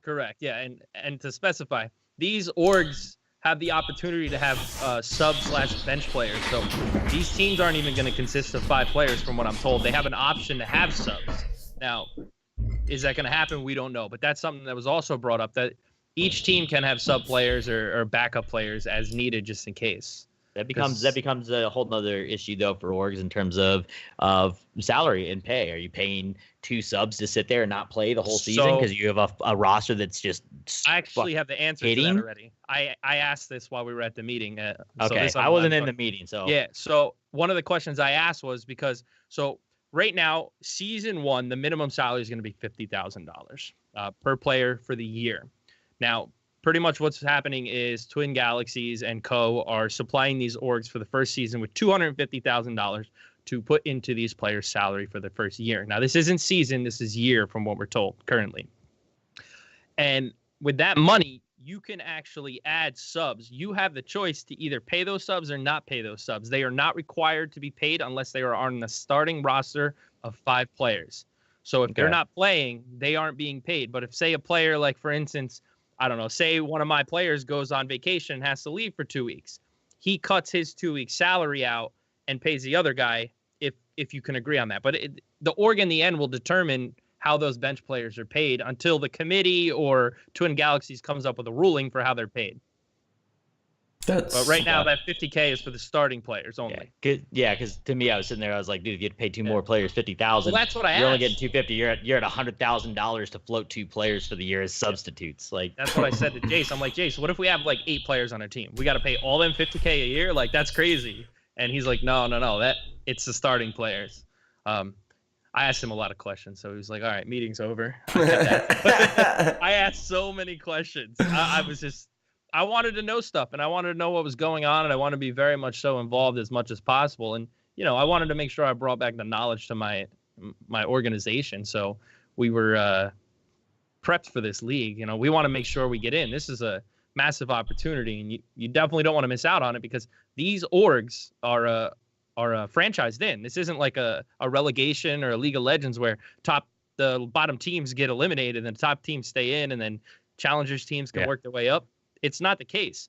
Correct. Yeah. And to specify, these orgs have the opportunity to have sub/bench players. So these teams aren't even going to consist of 5 players from what I'm told. They have an option to have subs. Now, is that going to happen? We don't know. But that's something that was also brought up, that each team can have sub players or backup players as needed just in case. That becomes a whole nother issue though for orgs in terms of salary and pay. Are you paying 2 subs to sit there and not play the whole season because you have a roster that's just? I actually have the answer to that already. I asked this while we were at the meeting. Okay, I wasn't in the meeting, so yeah. So one of the questions I asked was because right now, season 1, the minimum salary is going to be $50,000 per player for the year. Now, pretty much what's happening is Twin Galaxies and Co. are supplying these orgs for the first season with $250,000 to put into these players' salary for the first year. Now, this isn't season, this is year from what we're told currently. And with that money, you can actually add subs. You have the choice to either pay those subs or not pay those subs. They are not required to be paid unless they are on the starting roster of 5 players. So if they're not playing, they aren't being paid. But if, say, a player like, for instance, I don't know, say one of my players goes on vacation and has to leave for 2 weeks. He cuts his 2 week salary out and pays the other guy if you can agree on that. But the org in the end will determine how those bench players are paid until the committee or Twin Galaxies comes up with a ruling for how they're paid. But right now, that $50K is for the starting players only. Yeah, because to me, I was sitting there, I was like, dude, if you had to pay 2 more players $50,000, well, that's what I asked. You're only getting $250. You're at $100,000 to float 2 players for the year as substitutes. Like that's what I said to Jace. I'm like, Jace, what if we have like 8 players on our team? We got to pay all them $50K a year? Like that's crazy. And he's like, no, that it's the starting players. I asked him a lot of questions, so he was like, all right, meeting's over. I asked so many questions. I wanted to know stuff, and I wanted to know what was going on, and I wanted to be very much so involved as much as possible. And, I wanted to make sure I brought back the knowledge to my organization. So we were prepped for this league. We want to make sure we get in. This is a massive opportunity, and you definitely don't want to miss out on it because these orgs are franchised in. This isn't like a relegation or a League of Legends where the bottom teams get eliminated and the top teams stay in, and then challengers teams can work their way up. It's not the case.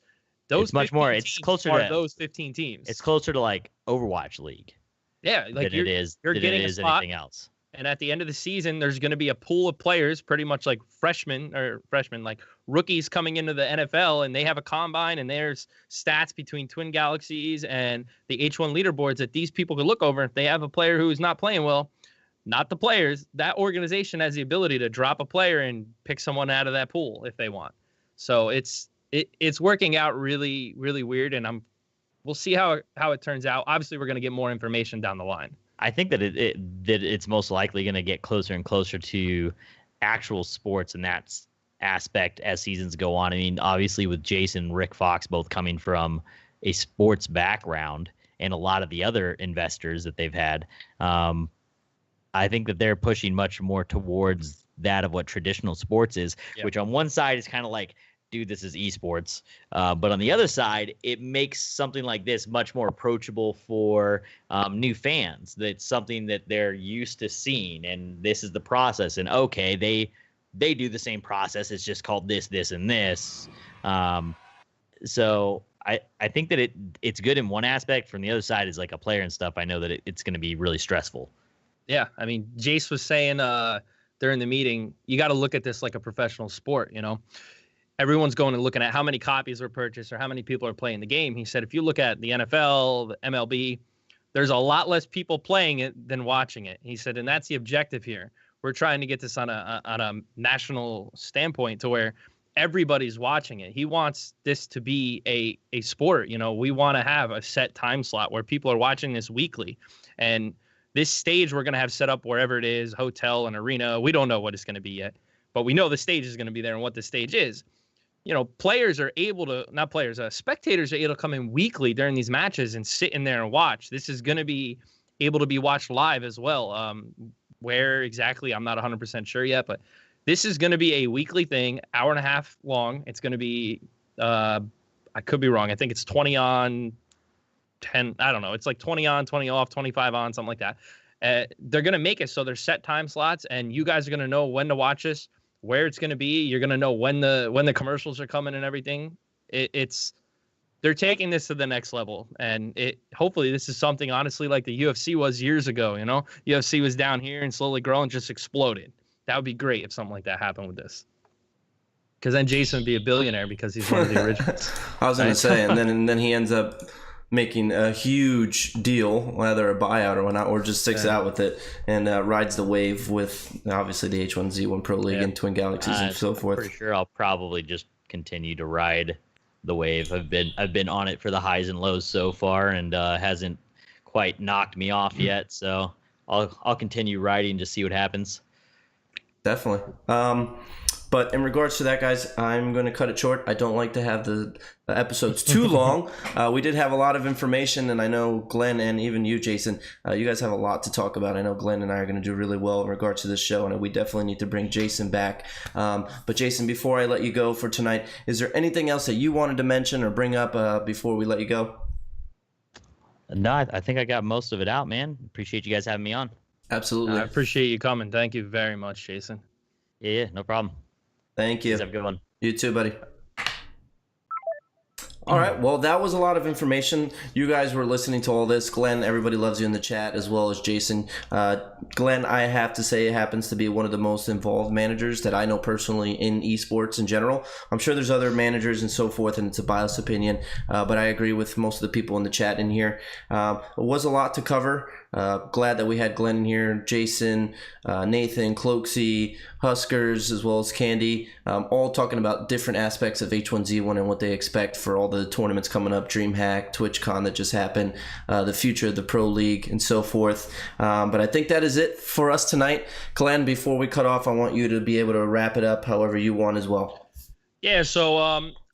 It's much more. It's closer to those 15 teams. It's closer to like Overwatch League. Yeah, like you're getting anything else. And at the end of the season, there's going to be a pool of players, pretty much like freshmen, like rookies coming into the NFL, and they have a combine, and there's stats between Twin Galaxies and the H1 leaderboards that these people could look over. If they have a player who is not playing well, not the players, that organization has the ability to drop a player and pick someone out of that pool if they want. So it's working out really, really weird, and we'll see how it turns out. Obviously, we're going to get more information down the line. I think that it's most likely going to get closer and closer to actual sports in that aspect as seasons go on. I mean, obviously with Jason, Rick Fox both coming from a sports background, and a lot of the other investors that they've had, I think that they're pushing much more towards that of what traditional sports is, which on one side is kind of like, dude, this is esports. But on the other side, it makes something like this much more approachable for new fans. That's something that they're used to seeing, and this is the process. And okay, they do the same process. It's just called this, this, and this. So I think that it's good in one aspect. From the other side, is like a player and stuff, I know that it's going to be really stressful. Yeah, I mean, Jace was saying during the meeting, you got to look at this like a professional sport, you know? Everyone's going and looking at how many copies were purchased or how many people are playing the game. He said, if you look at the NFL, the MLB, there's a lot less people playing it than watching it. He said, and that's the objective here. We're trying to get this on a national standpoint to where everybody's watching it. He wants this to be a sport. You know, we want to have a set time slot where people are watching this weekly. And this stage we're going to have set up wherever it is, hotel, and arena. We don't know what it's going to be yet, but we know the stage is going to be there and what the stage is. You know, spectators are able to come in weekly during these matches and sit in there and watch. This is going to be able to be watched live as well. Where exactly, I'm not 100% sure yet, but this is going to be a weekly thing, hour and a half long. It's going to be, I could be wrong. I think it's 20 on, 10. I don't know. It's like 20 on, 20 off, 25 on, something like that. They're going to make it so there's set time slots, and you guys are going to know when to watch this, where it's going to be. You're going to know when the commercials are coming and everything. They're taking this to the next level, and hopefully this is something honestly like the UFC was years ago. You know, UFC was down here and slowly growing, just exploded. That would be great if something like that happened with this. Because then Jason would be a billionaire because he's one of the originals. I was going to say, and then he ends up making a huge deal, whether a buyout or whatnot, or just sticks out with it and rides the wave with obviously the H1Z1 Pro League and Twin Galaxies and so forth. Pretty sure I'll probably just continue to ride the wave. I've been on it for the highs and lows so far, and hasn't quite knocked me off yet. So I'll continue riding to see what happens. Definitely. But in regards to that, guys, I'm going to cut it short. I don't like to have the episodes too long. We did have a lot of information, and I know Glenn and even you, Jason, you guys have a lot to talk about. I know Glenn and I are going to do really well in regards to this show, and we definitely need to bring Jason back. But Jason, before I let you go for tonight, is there anything else that you wanted to mention or bring up before we let you go? No, I think I got most of it out, man. Appreciate you guys having me on. Absolutely. I appreciate you coming. Thank you very much, Jason. Yeah, no problem. Thank you. Have a good one. You too, buddy. All right, well, that was a lot of information. You guys were listening to all this. Glenn, everybody loves you in the chat, as well as Jason. Glenn, I have to say, happens to be one of the most involved managers that I know personally in esports in general. I'm sure there's other managers and so forth, and it's a biased opinion, but I agree with most of the people in the chat in here. It was a lot to cover. Glad that we had Glenn in here, Jason, Nathan, Cloaksy, Huskers, as well as Candy, all talking about different aspects of H1Z1 and what they expect for all the tournaments coming up, DreamHack, TwitchCon that just happened, the future of the Pro League, and so forth. But I think that is it for us tonight. Glenn, before we cut off, I want you to be able to wrap it up however you want as well. Yeah, so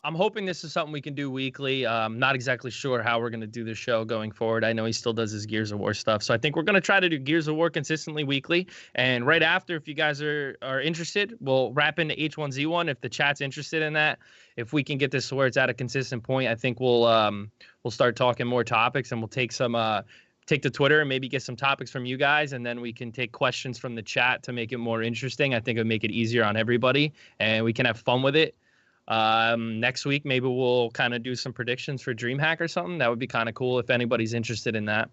I'm hoping this is something we can do weekly. I'm not exactly sure how we're going to do the show going forward. I know he still does his Gears of War stuff. So I think we're going to try to do Gears of War consistently weekly. And right after, if you guys are interested, we'll wrap into H1Z1 if the chat's interested in that. If we can get this to where it's at a consistent point, I think we'll start talking more topics, and we'll take to Twitter and maybe get some topics from you guys, and then we can take questions from the chat to make it more interesting. I think it would make it easier on everybody, and we can have fun with it. Next week, maybe we'll kind of do some predictions for DreamHack or something. That would be kind of cool if anybody's interested in that.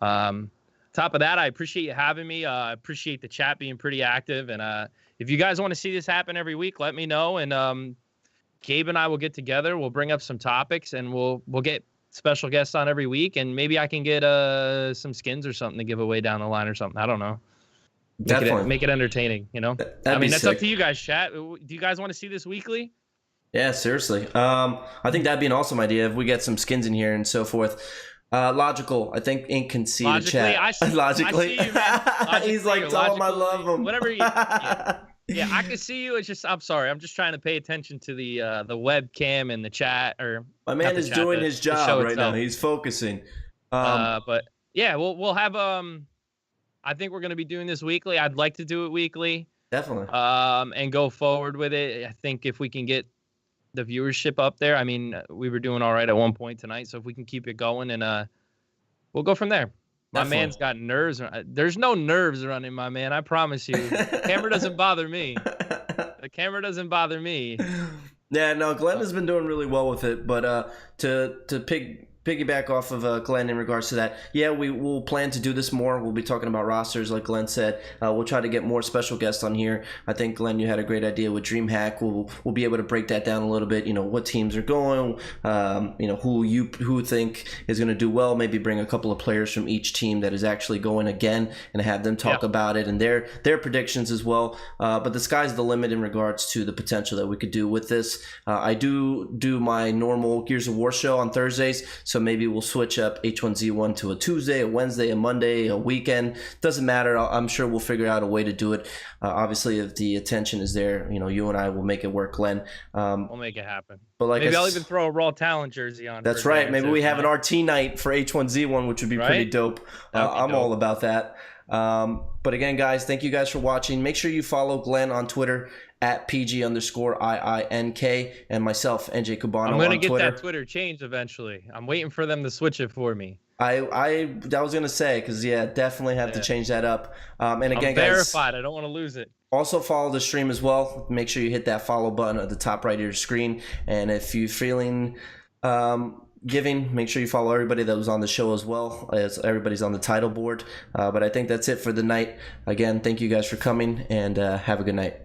Top of that, I appreciate you having me. I appreciate the chat being pretty active. And if you guys want to see this happen every week, let me know. And Gabe and I will get together. We'll bring up some topics, and we'll get special guests on every week. And maybe I can get some skins or something to give away down the line or something. I don't know. Make it entertaining, you know? I mean, that's up to you guys, chat. Do you guys want to see this weekly? Yeah, seriously. I think that'd be an awesome idea if we get some skins in here and so forth. Logical. I think Ink can see Logically, the chat. I see you, man. He's like, tell him I love him. Whatever you. Yeah, I can see you. It's just, I'm sorry. I'm just trying to pay attention to the webcam and the chat. Or my man is doing his job right now. He's focusing. But yeah, we'll have I think we're gonna be doing this weekly. I'd like to do it weekly. Definitely. And go forward with it. I think if we can get the viewership up there, I mean, we were doing all right at one point tonight. So if we can keep it going, and we'll go from there. My man's got nerves. There's no nerves running, my man. I promise you. The camera doesn't bother me. The camera doesn't bother me. Yeah, no, Glenn has been doing really well with it. But to piggyback off of Glenn in regards to that, yeah, we will plan to do this more. We'll be talking about rosters, like Glenn said. We'll try to get more special guests on here. I think, Glenn, you had a great idea with DreamHack. We'll be able to break that down a little bit. You know, what teams are going. You know, who think is going to do well. Maybe bring a couple of players from each team that is actually going again, and have them talk about it and their predictions as well. But the sky's the limit in regards to the potential that we could do with this. I do my normal Gears of War show on Thursdays, so maybe we'll switch up H1Z1 to a Tuesday, a Wednesday, a Monday, a weekend. Doesn't matter. I'm sure we'll figure out a way to do it. Obviously, if the attention is there, you know, you and I will make it work, Glenn. We'll make it happen. But like maybe I'll even throw a Raw Talent jersey on. That's right. Maybe we have an RT night for H1Z1, which would be pretty dope. I'm all about that. But again, guys, thank you guys for watching. Make sure you follow Glenn on Twitter at PG_IINK, and myself, NJ Cubano, I'm gonna on get Twitter. that Twitter changed eventually. I'm waiting for them to switch it for me. I was gonna say, because definitely have to change that up. And again, I'm verified. I don't want to lose it. Also follow the stream as well. Make sure you hit that follow button at the top right of your screen. And if you're feeling giving, make sure you follow everybody that was on the show as well, as everybody's on the title board. But I think that's it for the night. Again, thank you guys for coming, and have a good night.